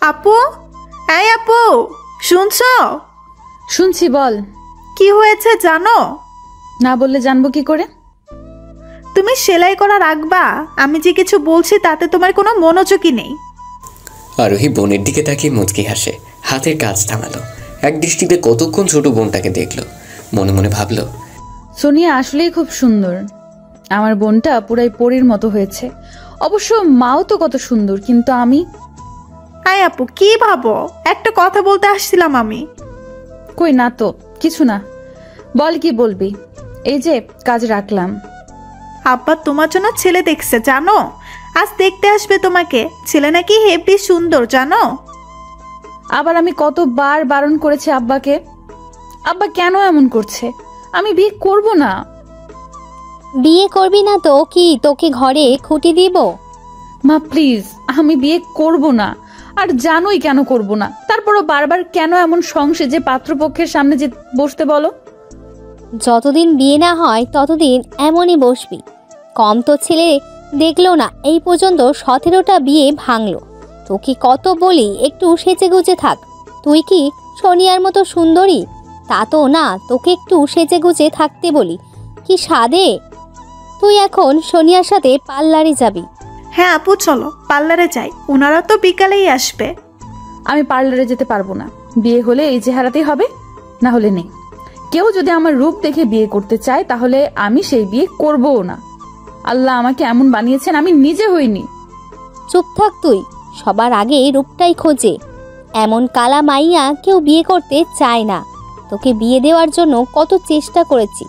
আপু, এই আপু, শুনছো? শুনছি, বল। কি হয়েছে জানো? না বললে জানবো কি করে? তুমি সেলাই করা রাখবা? আমি যে কিছু বলছি তাতে তোমার কোনো মনোযোগই নেই। আরোহী বোনের দিকে তাকিয়ে মুচকি হাসে, হাতের কাজ থামালো। এক দৃষ্টিতে কতক্ষণ ছোট বোনটাকে দেখলো, মনে মনে ভাবলো, সোনিয়া আসলেই খুব সুন্দর। আমার বোনটা পুরাই পরীর মতো হয়েছে। অবশ্য মাও তো কত সুন্দর, কিন্তু আমি। এই আপু, কি ভাবো? একটা কথা বলতে আসছিলাম আমি। কই না তো, কিছু না। বল, কি বলবি? এই যে কাজ রাখলাম। আব্বা তোমার জন্য ছেলে দেখছে জানো? আজ দেখতে আসবে তোমাকে। ছেলে নাকি হেবি সুন্দর জানো? আবার আমি কতবার বারণ করেছি আব্বাকে। আব্বা কেন এমন করছে? আমি বিয়ে করব না। বিয়ে করবি না তো কি তোকে ঘরে খুঁটি দিব? মা প্লিজ, আমি বিয়ে করব না। আর জানোই কেন করব না। তারপরও বারবার কেন এমন সংসেজে পাত্রপক্ষের সামনে যে বসতে বলো? যতদিন বিয়ে না হয় ততদিন এমনই বসবি। কম তো ছেলে দেখলো না এই পর্যন্ত 17টা বিয়ে ভাঙলো। তোকে কত বলি একটু সেজে গুজে থাক। তুই কি সোনিয়ার মতো সুন্দরী? তা তো না, তোকে একটু সেজে গুজে থাকতে বলি। কি সাদে! তুই এখন সোনিয়ার সাথে পার্লারে যাবি। হ্যাঁ আপু, চলো পার্লারে যাই। ওনারা তো বিকালেই আসবে। আমি পার্লারে যেতে পারবো না। বিয়ে হলে এই চেহারাতেই হবে, না হলে নেই। কেউ যদি আমার রূপ দেখে বিয়ে করতে চায় তাহলে আমি সেই বিয়ে করবও না। আল্লাহ আমাকে এমন বানিয়েছেন, আমি নিজে হইনি। চুপ থাক তুই। সবার আগে রূপটাই খোঁজে। এমন কালা মাইয়া কেউ বিয়ে করতে চায় না। তোকে বিয়ে দেওয়ার জন্য কত চেষ্টা করেছি।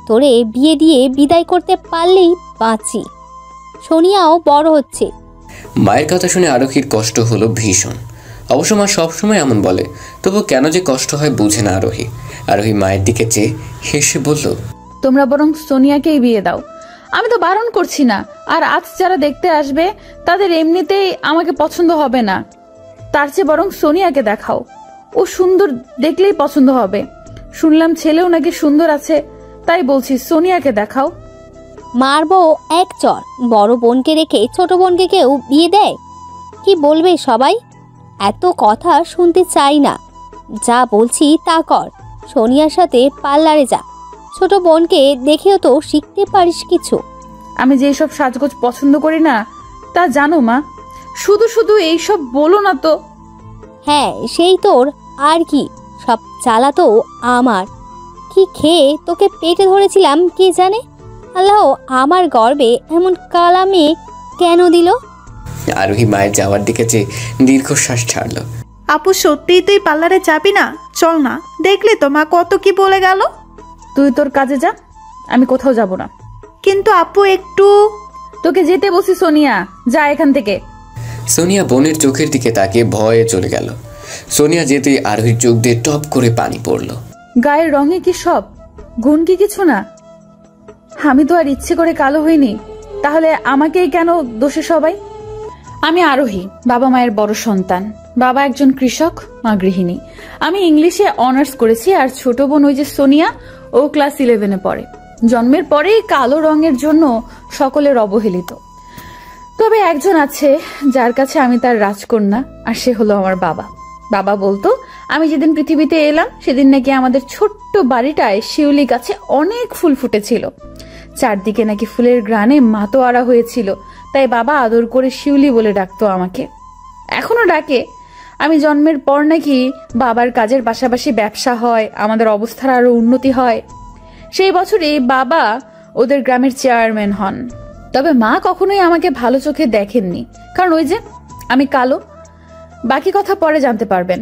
তোরে বিয়ে দিয়ে বিদায় করতে পারলেই বাঁচি। সোনিয়াও বড় হচ্ছে। মায়ের কথা শুনে আরোহীর কষ্ট হলো ভীষণ। অবশ্য মা সবসময় এমন বলে, তবু কেন যে কষ্ট হয় বুঝে না আরোহী। আরোহী মায়ের দিকে চেয়ে হেসে বলল, তোমরা বরং সোনিয়াকেই বিয়ে দাও। আমি তো বারণ করছি না। আর আজ যারা দেখতে আসবে তাদের এমনিতেই আমাকে পছন্দ হবে না। তার চেয়ে বরং সোনিয়াকে দেখাও। ও সুন্দর দেখলেই পছন্দ হবে। শুনলাম ছেলেও নাকি সুন্দর আছে, তাই বলছি সোনিয়াকে দেখাও। মারবো এক চর। বড় বোনকে রেখে ছোট বোনকে কেউ বিয়ে দেয়? কি বলবে সবাই? এত কথা শুনতে চাই না। যা বলছি তা কর। সোনিয়ার সাথে পার্লারে যা। ছোট বোনকে দেখেও তো শিখতে পারিস কিছু। আমি যে এইসব সাজগোজ পছন্দ করি না তা জানো মা। শুধু শুধু এইসব বলো না তো। হ্যাঁ, সেই তোর আর কি। সব জ্বালা তো আমার। কি খেয়ে তোকে পেটে ধরেছিলাম কে জানে। আল্লাহ আমার গর্বে এমন কালা মেয়ে কেন দিল? আরোহী মায়ের যাওয়ার দিকে চেয়ে দীর্ঘশ্বাস ছাড়লো। আপু, সত্যিই তুই পার্লারে যাবি না? চল না, দেখলি তো মা কত কি বলে গেল। তুই তোর কাজে যা, আমি কোথাও যাব না। কিন্তু আপু একটু। তোকে যেতে বসি সোনিয়া, যা এখান থেকে। সোনিয়া বোনের চোখের দিকে তাকিয়ে ভয়ে চলে গেল। সোনিয়া যেতেই আরোহীর চোখ দিয়ে টপ করে পানি পড়লো। গায়ের রঙে কি সব, গুণ কি কিছু না? আমি তো আর ইচ্ছে করে কালো হইনি। তাহলে আমাকেই কেন দোষে সবাই? আমি আরোহী, বাবা মায়ের বড় সন্তান। বাবা একজন কৃষক, মা গৃহিণী। আমি ইংলিশে অনার্স করেছি। আর ছোট বোন ওই যে সোনিয়া, ও ক্লাস 11-এ পড়ে। জন্মের পরেই কালো রঙের জন্য সকলের অবহেলিত। তবে একজন আছে যার কাছে আমি তার রাজকন্যা, আর সে হলো আমার বাবা। বাবা বলতো আমি যেদিন পৃথিবীতে এলাম সেদিন নাকি আমাদের ছোট্ট বাড়িটায় শিউলি গাছে অনেক ফুল ফুটেছিল। চারদিকে নাকি ফুলের গ্রানে মাতোয়ারা হয়েছিল। তাই বাবা আদর করে শিউলি বলে ডাকতো আমাকে, এখনো ডাকে। আমি জন্মের পর নাকি বাবার কাজের পাশাপাশি ব্যবসা হয়, আমাদের অবস্থার আরো উন্নতি হয়। সেই বছরই বাবা ওদের গ্রামের চেয়ারম্যান হন। তবে মা কখনোই আমাকে ভালো চোখে দেখেননি, কারণ ওই যে আমি কালো। বাকি কথা পরে জানতে পারবেন।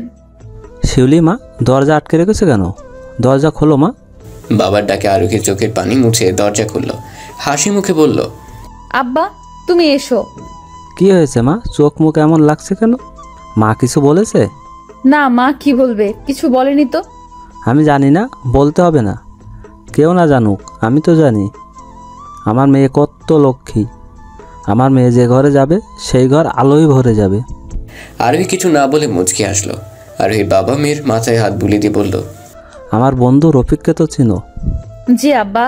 শিউলি মা, দরজা আটকে রেখেছে কেন? দরজা খোলো মা। বাবার ডাকে আরোহীর চোখের পানি মুছে দরজা খুলল। হাসি মুখে বলল, আব্বা তুমি এসো। কি হয়েছে মা? চোখ মুখ এমন লাগছে কেন? মা কিছু বলেছে? না, মা কি বলবে, কিছু বলেনি তো। আমি জানি না, বলতে হবে না। কেউ না জানুক, আমি তো জানি। আমার মেয়ে কত লক্ষ্মী। আমার মেয়ে যে ঘরে যাবে সেই ঘর আলোয় ভরে যাবে। আরোহী কিছু না বলে মুচকি আসলো। আরোহীর বাবা মেয়ের মাথায় হাত বুলিয়ে দিয়ে বলল, আমার বন্ধু রফিককে তো চিনো? জি আব্বা,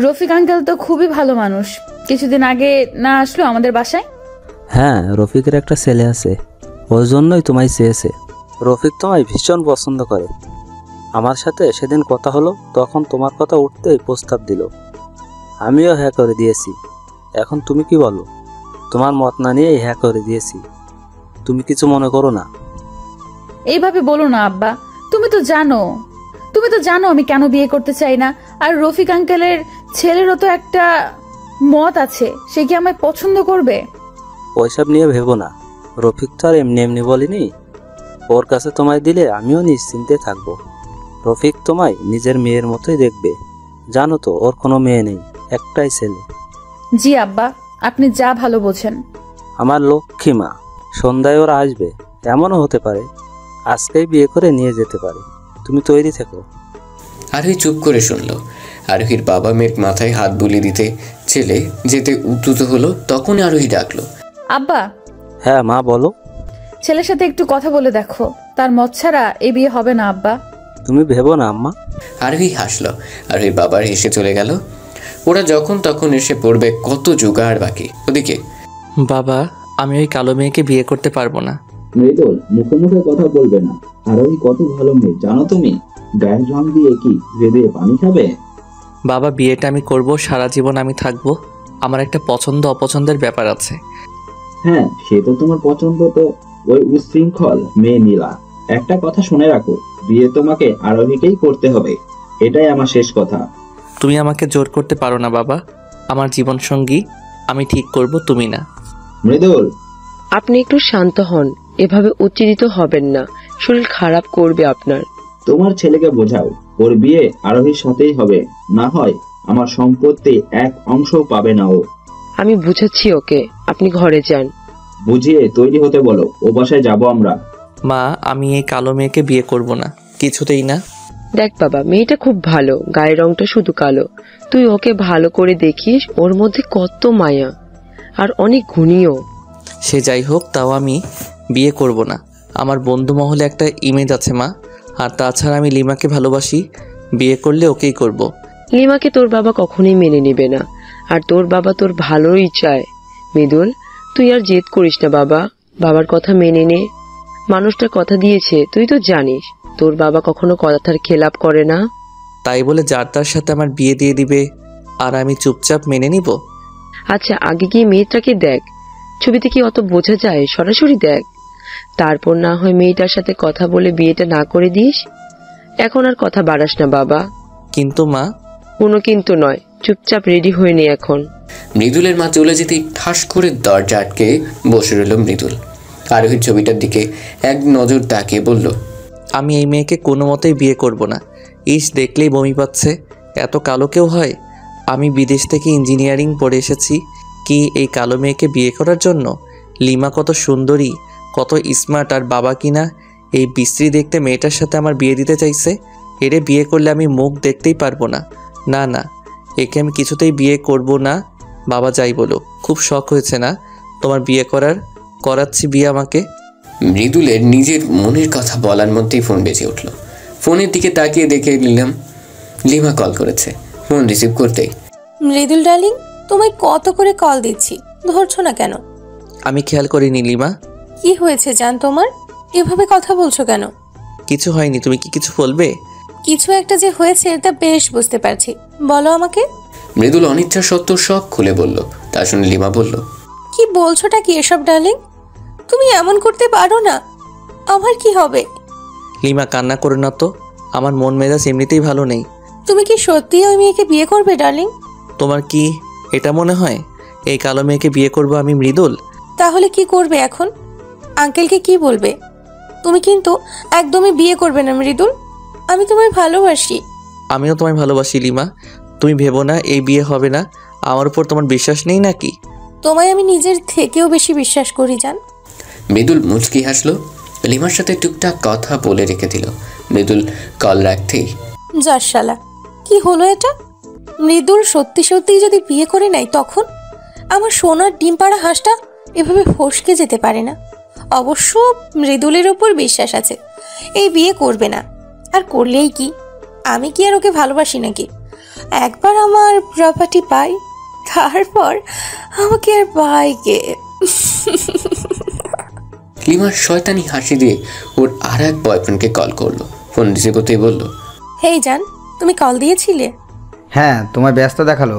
রফিক আঙ্কেল তো খুবই ভালো মানুষ। কিছুদিন আগে না আসলো আমাদের বাসায়? হ্যাঁ, রফিকের একটা ছেলে আছে। ওই জন্যই তোমায় চেয়েছে। রফিক তোমায় ভীষণ পছন্দ করে। আমার সাথে সেদিন কথা হলো, তখন তোমার কথা উঠতেই প্রস্তাব দিল। আমিও হ্যাঁ করে দিয়েছি। এখন তুমি কি বলো? তোমার মত না নিয়েই হ্যাঁ করে দিয়েছি। তুমি কিছু মনে করো না। এইভাবে বলো না আব্বা। তুমি তো জানো আমি কেন বিয়ে করতে চাই না। আর রফিক আঙ্কেলের ছেলেরও তো একটা মত আছে, সে কি আমায় পছন্দ করবে? ওইসব নিয়ে ভেবো না। রফিক তো আর এমনি এমনি বলিনি। ওর কাছে তোমায় দিলে আমিও নিশ্চিন্তে থাকবো। রফিক তোমায় নিজের মেয়ের মতোই দেখবে। জানো তো ওর কোনো মেয়ে নেই, একটাই ছেলে। জি আব্বা, আপনি যা ভালো বোঝেন। আমার লক্ষ্মী মা। সন্ধ্যায় ওরা আসবে, এমনও হতে পারে আজকেই বিয়ে করে নিয়ে যেতে পারে। তুমি তৈরি থেকো। আরোহী চুপ করে শুনল। আরোহীর বাবা মেয়ের মাথায় হাত বুলিয়ে দিতে ছেলে যেতে উদ্যত হলো, তখনই আরোহী ডাকলো, আব্বা। হ্যাঁ মা, বলো। ছেলের সাথে একটু কথা বলে দেখো, তার মত ছাড়া এই বিয়ে হবে না আব্বা। তুমি ভেবো না আম্মা। আরোহী হাসলো। আরোহীর বাবার হেসে চলে গেল। ওরা যখন তখন এসে পড়বে, কত জোগাড় বাকি। ওদিকে বাবা, আমি ওই কালো মেয়েকে বিয়ে করতে পারবো না। মৃদুল, মুখে মুখে কথা বলবে না। আরোহী কত ভালো মেয়ে জানো তুমি? গায়ের রং দিয়ে কি ধীরে পানি খাবে? বাবা, বিয়েটা আমি করব, সারা জীবন আমি থাকবো। আমার একটা পছন্দ অপছন্দের ব্যাপার আছে। হ্যাঁ, সে তো তোমার পছন্দ। তো ওই উচ্ছৃঙ্খল মেয়ে নীলা, একটা কথা শুনে রাখো, বিয়ে তোমাকে আরোহীকেই করতে হবে। এটাই আমার শেষ কথা। তুমি আমাকে জোর করতে পারো না বাবা। আমার জীবন সঙ্গী আমি ঠিক করব, তুমি না। মৃদুল, আপনি একটু শান্ত হন। এভাবে উত্তেজিত হবেন না, শরীর খারাপ করবে আপনার। তোমার ছেলেকে বোঝাও, ওর বিয়ে আরোহীর সাথেই হবে। না হয় আমার সম্পত্তি এক অংশও পাবে না ও। আমি বুঝাচ্ছি ওকে, আপনি ঘরে যান। বুঝিয়ে তৈরি হতে বলো, ও বাসায় যাবো আমরা। মা, আমি এই কালো মেয়েকে বিয়ে করব না, কিছুতেই না। দেখ বাবা, মেয়েটা খুব ভালো, গায়ের রংটা শুধু কালো। তুই ওকে ভালো করে দেখিস, ওর মধ্যে কত মায়া, আর অনেক গুণীও। সে যাই হোক, তাও আমি বিয়ে করব না। আমার বন্ধু মহলে একটা ইমেজ আছে মা। আর তাছাড়া আমি লিমাকে ভালোবাসি, বিয়ে করলে ওকেই করব। লিমাকে তোর বাবা কখনোই মেনে নেবে না, আর তোর বাবা তোর ভালোই চায়। মৃদুল, তুই আর জেদ করিস না বাবা, বাবার কথা মেনে নে। মানুষটা কথা দিয়েছে, তুই তো জানিস তোর বাবা কখনো কথার খেলাপ করে না। তাই বলে যার তার সাথে আমার বিয়ে দিয়ে দিবে আর আমি চুপচাপ মেনে নিব? আচ্ছা, আগে গিয়ে মেয়েটাকে দেখ। ছবিতে কি অত বোঝা যায়? সরাসরি দেখ, তারপর না হয় মেয়েটার সাথে কথা বলে বিয়েটা না করে দিস। এখন আর কথা বাড়াস না বাবা। কিন্তু মা। কোনো কিন্তু নয়, চুপচাপ রেডি হয়ে নে এখন। মৃদুলের মা চলে যেতেই ঠাস করে দরজা আটকে বসে রইল মৃদুল। আরোহীর ছবিটার দিকে এক নজর তাকিয়ে বলল, আমি এই মেয়েকে কোনো মতেই বিয়ে করব না। ইস, দেখলেই বমি পাচ্ছে। এত কালো কেউ হয়? আমি বিদেশ থেকে ইঞ্জিনিয়ারিং পড়ে এসেছি কি এই কালো মেয়েকে বিয়ে করার জন্য? লিমা কত সুন্দরী, কত স্মার্ট, আর বাবা কিনা এই বিশ্রী দেখতে মেয়েটার সাথে আমার বিয়ে দিতে চাইছে। এরে বিয়ে করলে আমি মুখ দেখতেই পারবো না। না না, একে আমি কিছুতেই বিয়ে করব না। বাবা যাই বলো, খুব শখ হয়েছে না তোমার বিয়ে করাচ্ছি বিয়ে আমাকে। মৃদুলের নিজের মনের কথা বলার মধ্যেই ফোন বেজে উঠল। ফোনের দিকে তাকিয়ে দেখে নিলাম লিমা কল করেছে। ফোন রিসিভ করতেই, মৃদুল ডার্লিং, তোমায় কত করে কল দিচ্ছি, ধরছো না কেন? আমি খেয়াল করিনি লিমা। কি হয়েছে জান তোমার? এভাবে কথা বলছো কেন? কিছু হয়নি, তুমি কি কিছু বলবে? কিছু একটা যে হয়েছে তা বেশ বুঝতে পারছি, বলো আমাকে। মৃদুল অনিচ্ছা সত্ত্বেও সব খুলে বলল। তা শুনে লিমা বলল, কি বলছোটা কি এসব ডার্লিং? তুমি এমন করতে পারো না, আমার কি হবে? লিমা কান্না করো না তো, আমার মন মেজাজ এমনিতেই ভালো নেই। তুমি কি সত্যি ওই মেয়েকে বিয়ে করবে ডার্লিং? তোমার কি এটা মনে হয় এই কালো মেয়েকে বিয়ে করব আমি মৃদুল? তাহলে কি করবে এখন? আঙ্কেলকে কি বলবে? তুমি কিন্তু একদমই বিয়ে করবে না মৃদুল, আমি তোমায় ভালোবাসি। আমিও তোমায় ভালোবাসি লিমা, তুমি ভেবো না এই বিয়ে হবে না। আমার উপর তোমার বিশ্বাস নেই নাকি? তোমায় আমি নিজের থেকেও বেশি বিশ্বাস করি জান। মৃদুল মুচকি হাসলো। লিমার সাথে টুকটাক কথা বলে রেখে দিল। মৃদুল কল রাখতেই, যার শালা, কি হলো এটা? মৃদুল সত্যি সত্যি যদি বিয়ে করে নেয়, তখন আমার সোনার ডিম পাড়া হাঁসটা এভাবে ফসকে যেতে পারে না। অবশ্য মৃদুলের ওপর বিশ্বাস আছে, এই বিয়ে করবে না। আর করলেই কি, আমি কি আর ওকে ভালোবাসি নাকি? একবার আমার প্রপার্টি পাই, তারপর আমাকে আর পাই কে? লিমা শয়তানি হাসি দিয়ে ওর আর এক বয়ফ্রেন্ডকে কল করলো। ফোন রিসিভ করতেই বলল, হেই জান, তুমি কল দিয়েছিলে? হ্যাঁ, তোমায় ব্যস্ত দেখালো।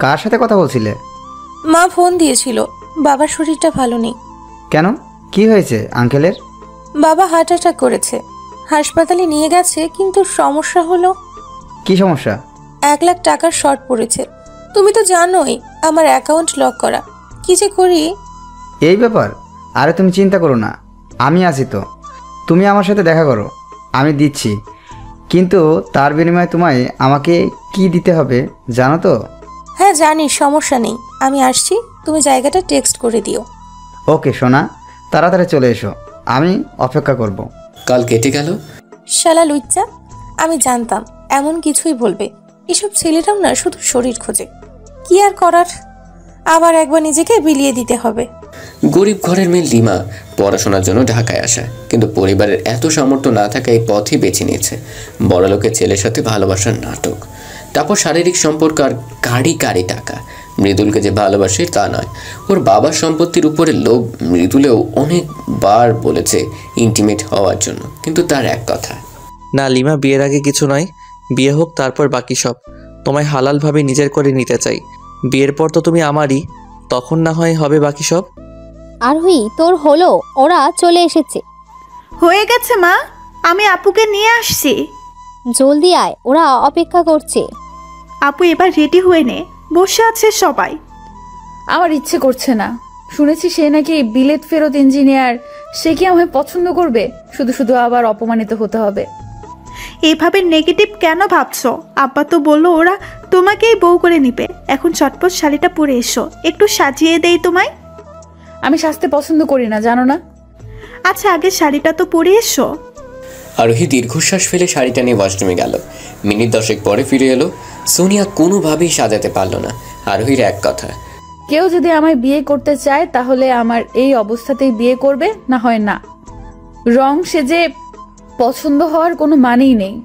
কার সাথে কথা বলছিলে? মা ফোন দিয়েছিল, বাবার শরীরটা ভালো নেই। কেন, কি হয়েছে আঙ্কেলের? বাবা হার্ট অ্যাটাক করেছে, হাসপাতালে নিয়ে গেছে, কিন্তু সমস্যা হলো। কি সমস্যা? 1 লাখ টাকার শর্ট পড়েছে। তুমি তো জানোই আমার অ্যাকাউন্ট লক করা, কি যে করি। এই ব্যাপার? আরে তুমি চিন্তা করো না, আমি আছি তো। তুমি আমার সাথে দেখা করো, আমি দিচ্ছি। কিন্তু তার বিনিময়ে তোমায় আমাকে কি দিতে হবে জানো তো? হ্যাঁ জানি, সমস্যা নেই, আমি আসছি, তুমি জায়গাটা টেক্সট করে দিও। ওকে সোনা, তাড়াতাড়ি চলে এসো, আমি অপেক্ষা করব। কাল কেটে গেল। শালা লুচ্চা, আমি জানতাম এমন কিছুই বলবে। এসব ছেলেরাও না শুধু শরীর খোঁজে, কি আর করার, আবার একবার নিজেকে বিলিয়ে দিতে হবে। গরিব ঘরের মেয়ে লিমা পড়াশোনার জন্য ঢাকায় আসে, কিন্তু পরিবারের এত সামর্থ্য না থাকা এই পথই বেছে নিয়েছে। বড়লোকের ছেলের সাথে ভালোবাসার নাটক, তারপর শারীরিক সম্পর্ক আর কারি কারি টাকা। মৃদুলকে যে ভালোবাসে তা নয়, ওর বাবার সম্পত্তির উপরে লোভ। মৃদুলেও অনেকবার বলেছে ইন্টিমেট হওয়ার জন্য, কিন্তু তার এক কথা, না লিমা, বিয়ের আগে কিছু নয়, বিয়ে হোক তারপর বাকি সব। তোমায় হালালভাবে নিজের করে নিতে চাই। বিয়ের পর তো তুমি আমারই, তখন না হয় হবে বাকি সব। আরোহী, তোর হলো, ওরা চলে এসেছে। হয়ে গেছে মা, আমি আপুকে নিয়ে আসছি। জলদি আয়, ওরা অপেক্ষা করছে। আপু এবার রেডি হয়ে নে, বসে আছে সবাই। আমার ইচ্ছে করছে না। শুনেছি সে নাকি বিলেত ফেরত ইঞ্জিনিয়ার। সে কি আমায় পছন্দ করবে? শুধু শুধু আবার অপমানিত হতে হবে। এইভাবে নেগেটিভ কেন ভাবছো? আব্বা তো বললো ওরা তোমাকেই বউ করে নিবে। এখন চটপট শাড়িটা পরে এসো, একটু সাজিয়ে দেই তোমায়। আমি সাজতে পছন্দ করি না, জানো না? আচ্ছা আগে শাড়িটা তো পরে এসো। আরোহী দীর্ঘশ্বাস ফেলে শাড়িটা নিয়ে ওয়াশরুমে গেল। মিনিট 10 পরে ফিরে এলো। সোনিয়া কোনোভাবেই সাজাতে পারলো না। আরোহীর এক কথা, কেউ যদি আমায় বিয়ে করতে চায় তাহলে আমার এই অবস্থাতেই বিয়ে করবে, না হয় না। রং সেজে পছন্দ হওয়ার কোনো মানেই নেই।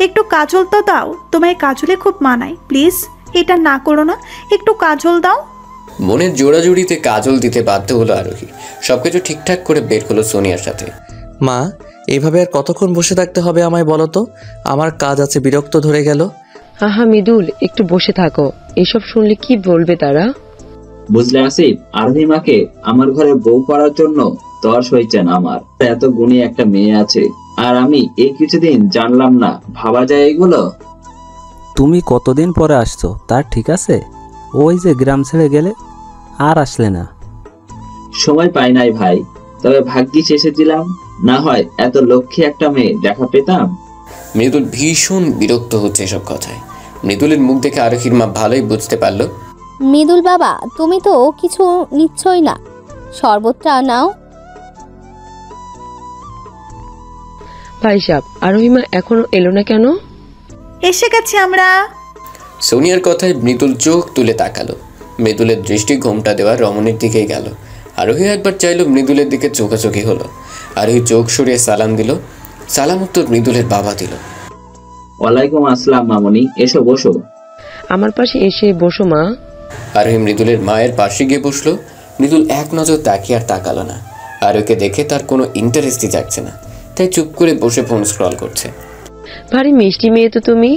একটু কাজল তো দাও, তোমায় কাজলে খুব মানায়। প্লিজ এটা না করো না, একটু কাজল দাও। মনের জোড়াজুড়িতে কাজল দিতে বাধ্য হলো আরোহী। সবকিছু ঠিকঠাক করে বের হলো সোনিয়ার সাথে। মা, এইভাবে আর কতক্ষণ বসে থাকতে হবে আমায় বলো তো? আমার কাজ আছে, বিরক্ত ধরে গেল। আহা মৃদুল, একটু বসে থাকো, এসব শুনলে কি বলবে তারা? বুঝলে আসিফ, আরোহী মাকে আমার ঘরে বউ করার জন্য তর্স হয়েছেন আমার। এত গুণী একটা মেয়ে আছে, আর আমি এই কিছুদিন জানলাম না। ভাবা যায় এগুলো? তুমি কতদিন পরে আসছো তার ঠিক আছে? ওই যে গ্রাম ছেড়ে গেলে আর আসলে না। সময় পাই নাই ভাই, তবে ভাগ্যিস এসেছিলাম, না হয় এত লক্ষ্মী একটা মেয়ে দেখা পেতাম। মৃদুল ভীষণ বিরক্ত হচ্ছে এসব কথায়। মৃদুলের মুখ দেখে আরোহীর মা ভালোই বুঝতে পারলো। মৃদুল বাবা, তুমি তো কিছু নিচ্ছই না, শরবতটা নাও। ভাই সাহেব, আরোহিমা এখনো এলো না কেন? এসে গেছি আমরা। সোনিয়ার কথায় মৃদুল চোখ তুলে তাকালো। মৃদুলের দৃষ্টি ঘোমটা দেওয়া রমণীর দিকেই গেল। আরোহী একবার চাইলো মৃদুলের দিকে চোখাচোখি হলো। আরোহী চোখ সরিয়ে সালাম দিল। সালাম উত্তর মৃদুলের বাবা দিল। ওয়ালাইকুম আসসালাম মামনি, এসো বসো। আমার পাশে এসে বসো মা। আরোহী মৃদুলের মায়ের পাশে গিয়ে বসলো। মৃদুল এক নজর তাকিয়ে আর তাকালো না। আরোহীকে দেখে তার কোনো ইন্টারেস্টই যাচ্ছে না, তাই চুপ করে বসে ফোন স্ক্রল করছে। ভারী মিষ্টি মেয়ে তো তুমি।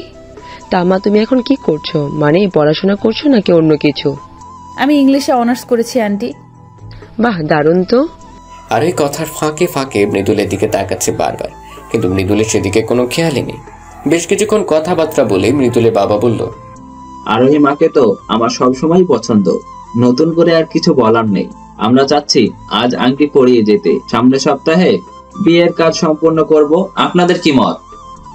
তা মা, তুমি এখন কি করছো? মানে পড়াশোনা করছো নাকি অন্য কিছু? আমি ইংলিশে অনার্স করেছি আন্টি। বাহ, দারুণ তো। আর এই কথার ফাঁকে ফাঁকে মৃদুলের দিকে তাকাচ্ছে বারবার, কিন্তু মৃদুলের সেদিকে কোনো খেয়ালই নেই। বেশ কিছুক্ষণ কথাবার্তা বলে মৃদুলের বাবা বলল, আরোহী মাকে তো আমার সবসময় পছন্দ, নতুন করে আর কিছু বলার নেই। আমরা চাচ্ছি আজ আংটি পরিয়ে যেতে, সামনের সপ্তাহে বিয়ের কাজ সম্পূর্ণ করব। আপনাদের কি মত?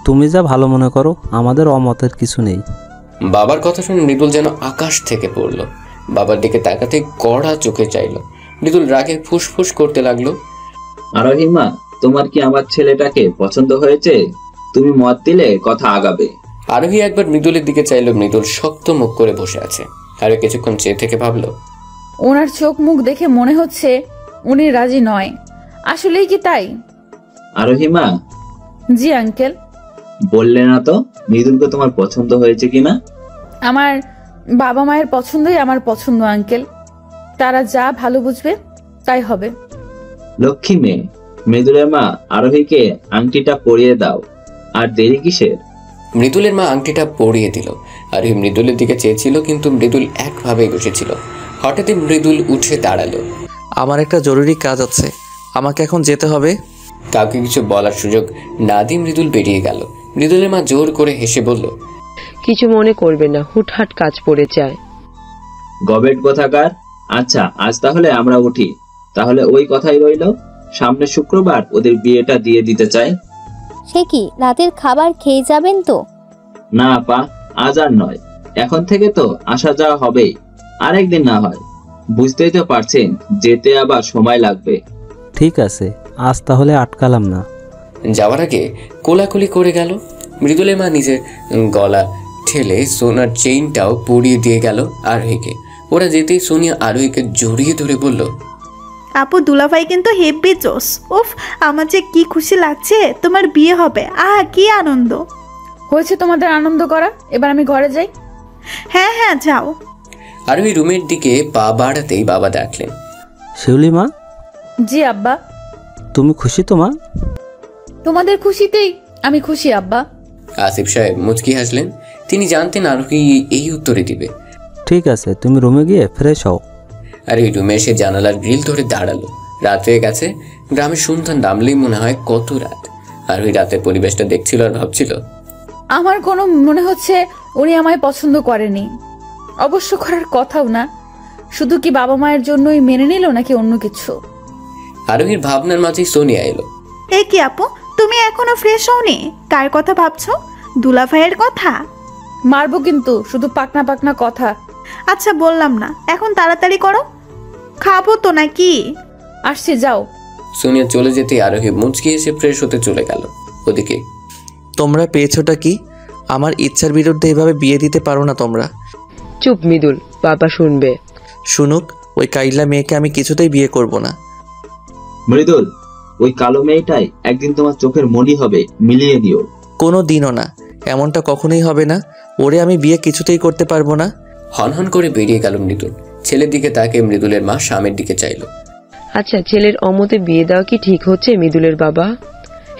তুমি যা ভালো মনে করো, আমাদের অমতের কিছু নেই। বাবার কথা শুনে মৃদুল যেন আকাশ থেকে পড়ল। বাবার দিকে তাকাতে কড়া চোখে চাইল। মৃদুল রাগে ফুসফুস করতে লাগলো, আরোহী মা, তোমার কি আমার ছেলেটাকে পছন্দ হয়েছে? তুমি মত দিলে কথা আগাবে। আরোহী একবার মৃদুলের দিকে চাইলো। মৃদুল শক্ত মুখ করে বসে আছে। আরো কিছুক্ষণ চেয়ে থেকে ভাবলো, ওনার চোখ মুখ দেখে মনে হচ্ছে উনি রাজি নয়। আসলেই কি তাই? আরোহী মা। জি আঙ্কেল। বললে না তো মৃদুলকে তোমার পছন্দ হয়েছে কিনা? আমার বাবা মায়ের পছন্দই আমার পছন্দ আঙ্কেল। তারা যা ভালো বুঝবে তাই হবে। লক্ষ্মী মেয়ে। মৃদুলের মা আরোহীকে আংটিটা পরিয়ে দাও। আর দেরি কিসের? মৃদুলের মা আংটিটা পরিয়ে দিল। আরোহী মৃদুলের দিকে চেয়েছিল, কিন্তু মৃদুল একভাবেই বসেছিল। হঠাৎই মৃদুল উঠে দাঁড়ালো। আমার একটা জরুরি কাজ আছে, আমাকে এখন যেতে হবে। কাউকে কিছু বলার সুযোগ না দিয়ে মৃদুল বেরিয়ে গেল। মৃদুলের মা জোর করে হেসে বলল, কিছু মনে করবে না, হুটহাট কাজ পড়ে যায়। গবেট কোথাকার। আচ্ছা, আজ তাহলে আমরা উঠি। তাহলে ওই কথাই রইল, সামনে শুক্রবার ওদের বিয়েটা দিয়ে দিতে চাই। সে কি রাতের খাবার খেয়ে যাবেন তো? না আপা, আজ আর নয়। এখন থেকে তো আসা যাওয়া হবেই। আরেকদিন না হয়। বুঝতেই তো পারছেন, যেতে আবার সময় লাগবে। ঠিক আছে, আজ তাহলে আটকালাম না। যাওয়ার আগে কোলাকুলি করে গেল। মৃদুলের মা নিজের গলা ঠেলে সোনার চেইনটাও পরিয়ে দিয়ে গেল আরোহীকে। ওরা যেতেই সোনিয়া আরোহীকে জড়িয়ে ধরে বলল, আপু দুলাভাই কিন্তু হেব্বি জোস। উফ, আমার যে কি খুশি লাগছে, তোমার বিয়ে হবে। কি আনন্দ। হয়েছে তোমাদের আনন্দ করা, এবার আমি ঘরে যাই। হ্যাঁ হ্যাঁ, যাও। আরোহী রুমের দিকে পা বাড়াতেই বাবা ডাকলেন, শিউলি মা। জি আব্বা। তুমি খুশি তো মা? তোমাদের খুশিতেই আমি খুশি আব্বা। আসিফ সাহেব মুচকি হাসলেন। তিনি জানতেন আরোহী এই উত্তরে দিবে। ঠিক আছে, তুমি রুমে গিয়ে ফ্রেশ হও। আর এই রুমে এসে জানালার গ্রিল ধরে দাঁড়ালো। রাত হয়ে গেছে। গ্রামের সন্তান নামলেই মনে হয় কত রাত। আর ওই রাতের পরিবেশটা দেখছিল আর ভাবছিল, আমার কোনো মনে হচ্ছে উনি আমায় পছন্দ করেনি। অবশ্য করার কথাও না। শুধু কি বাবা মায়ের জন্যই মেনে নিল নাকি অন্য কিছু? আরোহীর ভাবনার মাঝেই সোনিয়া এলো। কি আপু, তুমি এখনো ফ্রেশ হওনি? কার কথা ভাবছো? দুলাভাইয়ের কথা? মারবো কিন্তু, শুধু পাকনা পাকনা কথা। আচ্ছা বললাম না, এখন তাড়াতাড়ি করো। খাবো তো নাকি? আসছি, যাও। সোনিয়া চলে যেতে আরোহী মুচকি এসে ফ্রেশ হতে চলে গেল। ওদিকে, তোমরা পেয়েছোটা কি? আমার ইচ্ছার বিরুদ্ধে এভাবে বিয়ে দিতে পারো না তোমরা। চুপ মৃদুল, বাবা শুনবে। শুনুক, ওই কাইলা মেয়েকে আমি কিছুতেই বিয়ে করব না। মৃদুল, ওই কালো মেয়েটাই একদিন তোমার চোখের মণি হবে, মিলিয়ে দিও। কোনো দিনও না, এমনটা কখনোই হবে না। ওরে আমি বিয়ে কিছুতেই করতে পারবো না। হনহন করে বেরিয়ে গেল মৃদুল। ছেলের দিকে তাকে মৃদুলের মা স্বামীর দিকে চাইল। আচ্ছা, ছেলের অমতে বিয়ে দেওয়া কি ঠিক হচ্ছে মৃদুলের বাবা?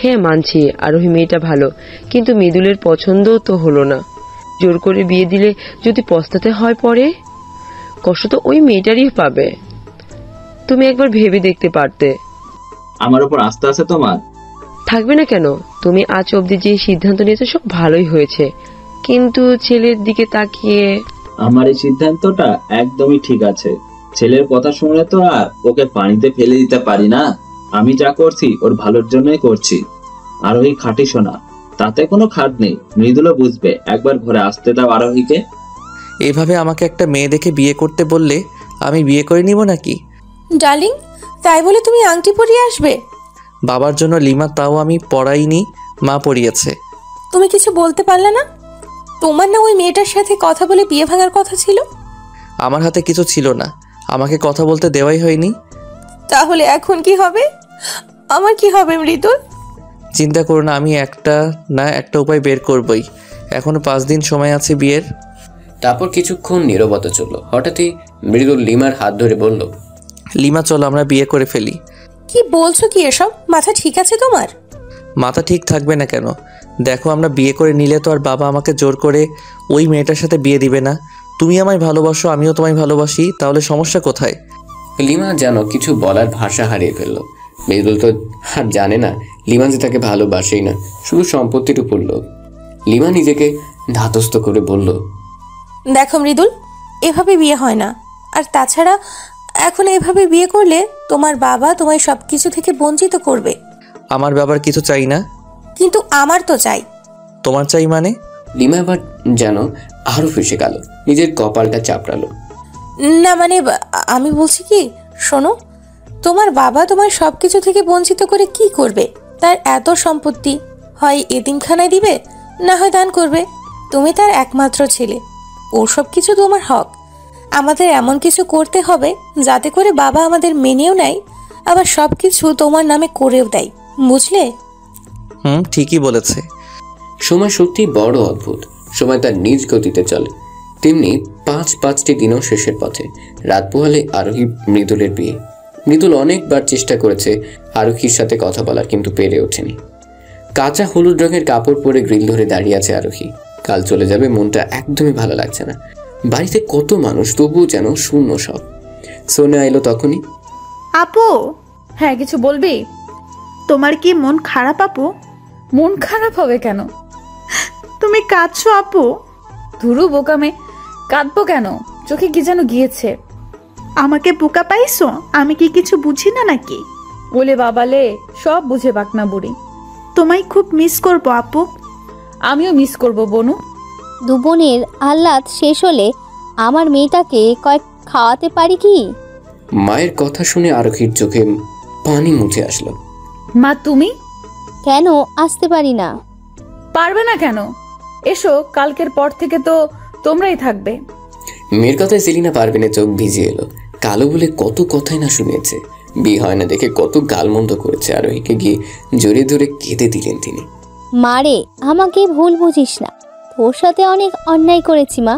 হ্যাঁ মানছি, আরোহী মেয়েটা ভালো, কিন্তু মৃদুলের পছন্দও তো হলো না। জোর করে বিয়ে দিলে যদি পস্তাতে হয় পরে, কষ্ট তো ওই মেয়েটারই পাবে। তুমি একবার ভেবে দেখতে পারতে। আমার উপর আস্থা আছে তোমার? থাকবে না কেন? তুমি আজ অবধি যে সিদ্ধান্ত নিয়েছো সব ভালোই হয়েছে, কিন্তু ছেলের দিকে তাকিয়ে। আমার এই সিদ্ধান্তটা একদমই ঠিক আছে। ছেলের কথা শুনলে তো আর ওকে পানিতে ফেলে দিতে পারি না। আমি যা করছি ওর ভালোর জন্যই করছি। আরোহী খাঁটি সোনা, তাতে কোনো খাট নেই। মৃদুলও বুঝবে। একবার ঘরে আসতে দাও আরোহীকে। এভাবে আমাকে একটা মেয়ে দেখে বিয়ে করতে বললে আমি বিয়ে করে নিব নাকি? ডার্লিং, তাই বলে তুমি আংটি পরিয়ে আসবে? বাবার জন্য লিমা, তাও আমি পড়াইনি, মা পড়িয়েছে। তুমি কিছু বলতে পারলে না? তোমার না ওই মেয়েটার সাথে কথা বলে বিয়ে ভাঙার কথা ছিল? আমার হাতে কিছু ছিল না, আমাকে কথা বলতে দেওয়াই হয়নি। তাহলে এখন কি হবে? আমার কি হবে মৃদুল? চিন্তা করো না, আমি একটা উপায় বের করবই। এখনো 5 দিন সময় আছে বিয়ের। তারপর কিছুক্ষণ নীরবতা চলল। হঠাৎই মৃদুল লিমার হাত ধরে বলল, লিমা চলো আমরা বিয়ে করে ফেলি। কি বলছো কি এসব? মাথা ঠিক আছে তোমার? মাথা ঠিক থাকবে না কেন? দেখো, আমরা বিয়ে করে নিলে তো আর বাবা আমাকে জোর করে ওই মেয়েটার সাথে বিয়ে দিবে না। তুমি আমায় ভালোবাসো, আমিও তোমায় ভালোবাসি, তাহলে সমস্যা কোথায়? লিমা যেন কিছু বলার ভাষা হারিয়ে ফেলল। মৃদুল তো আর জানে না লিমা যে তাকে ভালোবাসেই না, শুধু সম্পত্তির উপর লোভ। লিমা নিজেকে ধাতস্থ করে বলল, দেখো মৃদুল, এভাবে বিয়ে হয় না। আর তাছাড়া এখন এভাবে বিয়ে করলে তোমার বাবা তোমায় সবকিছু থেকে বঞ্চিত করবে। আমার বাবার কিছু চাই না। কিন্তু আমার তো চাই। তোমার চাই মানে? লিমা এবার যেন আরো ফেসে গেল, নিজের কপালটা চাপড়ালো। না মানে আমি বলছি কি, শোনো, তোমার বাবা তোমার সবকিছু থেকে বঞ্চিত করে কি করবে? তার এত সম্পত্তি, হয় এতিমখানায় দিবে, না হয় দান করবে। তুমি তার একমাত্র ছেলে, ও সব কিছু তোমার হক। আমাদের এমন কিছু করতে হবে যাতে করে বাবা আমাদের মেনেও নেয়, আবার সব কিছু তোমার নামে করেও দেয়, বুঝলে? ঠিকই বলেছে। সময় সত্যি বড় অদ্ভুত। সময় তার নিজ গতিতে চলে। তেমনি 5-5টি দিনও শেষের পথে। রাত পোহালে আরোহী মৃদুলের বিয়ে। মৃদুল অনেকবার চেষ্টা করেছে আরোহীর সাথে কথা বলার, কিন্তু পেরে ওঠেনি। কাঁচা হলুদ রঙের কাপড় পরে গ্রিল ধরে দাঁড়িয়ে আছে আরোহী। কাল চলে যাবে, মনটা একদমই ভালো লাগছে না। বাড়িতে কত মানুষ, তবুও যেন শূন্য সব। সোনিয়া এলো তখনই। আপু, হ্যাঁ কিছু বলবি? তোমার কি মন খারাপ আপু? মন খারাপ হবে কেন? তুমি কাঁদছো আপু? ধুরু বোকামে, কাঁদবো কেন? চোখে কি যেন গিয়েছে। আমাকে বোকা পাইছো? আমি কি কিছু বুঝি না নাকি? বলে বাবালে, সব বুঝে বাকনা বুড়ি। তোমায় খুব মিস করবো আপু। আমিও মিস করব বনু। দু বোনের আহ্লাদ শেষ হলে আমার মেয়েটাকে কয়েক খাওয়াতে পারি কি? মায়ের কথা শুনে আরোহীর চোখে পানি মুছে আসলো। মা তুমি কেন আসতে পারি না? পারবে না কেন? এসো, কালকের পর থেকে তো তোমরাই থাকবে। মেয়ের কথায় সেলিনা পারভিনের চোখ ভিজে এলো। কালো বলে কত কথাই না শুনেছে। বিয়ে হয় না দেখে কত গালমন্দ করেছে। আরোহীকে গিয়ে জড়িয়ে ধরে কেঁদে দিলেন তিনি। মারে, আমাকে ভুল বুঝিস না। তোর সাথে অনেক অন্যায় করেছি মা।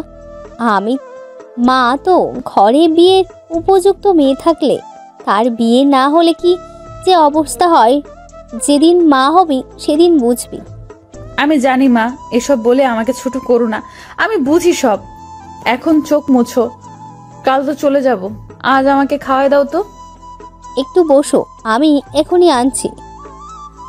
মা তো ঘরে বিয়ের উপযুক্ত মেয়ে থাকলে তার বিয়ে না হলে কি যে অবস্থা হয়, যেদিন মা হবি সেদিন বুঝবি। আমি জানি মা, এসব বলে আমাকে ছোট করো না। আমি বুঝি সব। এখন চোখ মুছো, কাল তো চলে যাব। আজ আমাকে খাওয়াই দাও তো। একটু বসো, আমি এখনই আনছি।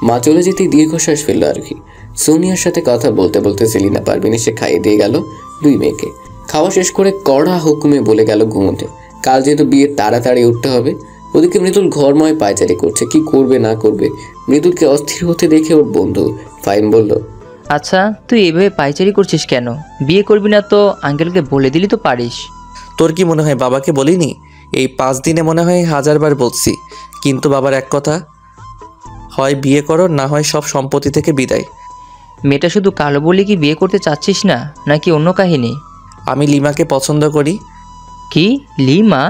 মা চলে যেতেই দীর্ঘশ্বাস ফেলল আরোহী। সোনিয়ার সাথে কথা বলতে বলতে সেলিনা পারভিন এসে খাইয়ে দিয়ে গেল দুই মেয়েকে। খাওয়া শেষ করে কড়া হুকুমে বলে গেল ঘুমোতে। কাল যেহেতু বিয়ে তাড়াতাড়ি উঠতে হবে। ওদিকে মৃদুল ঘরময় পায়চারি করছে, কি করবে না করবে। মৃদুলকে অস্থির হতে দেখে ওর বন্ধু ফাহিম বলল, আচ্ছা তুই এভাবে পায়চারি করছিস কেন? বিয়ে করবি না তো আঙ্কেলকে বলে দিলি তো পারিস। তোর কি মনে হয় বাবাকে বলিনি? এই 5 দিনে মনে হয় 1000বার বলছি, কিন্তু বাবার এক কথা, হয় বিয়ে করো, না হয় সব সম্পত্তি থেকে বিদায়। মেয়েটা শুধু কালো বলে কি বিয়ে করতে চাচ্ছিস না, নাকি অন্য কাহিনী? আমি লিমাকে পছন্দ করি। কি, লিমা?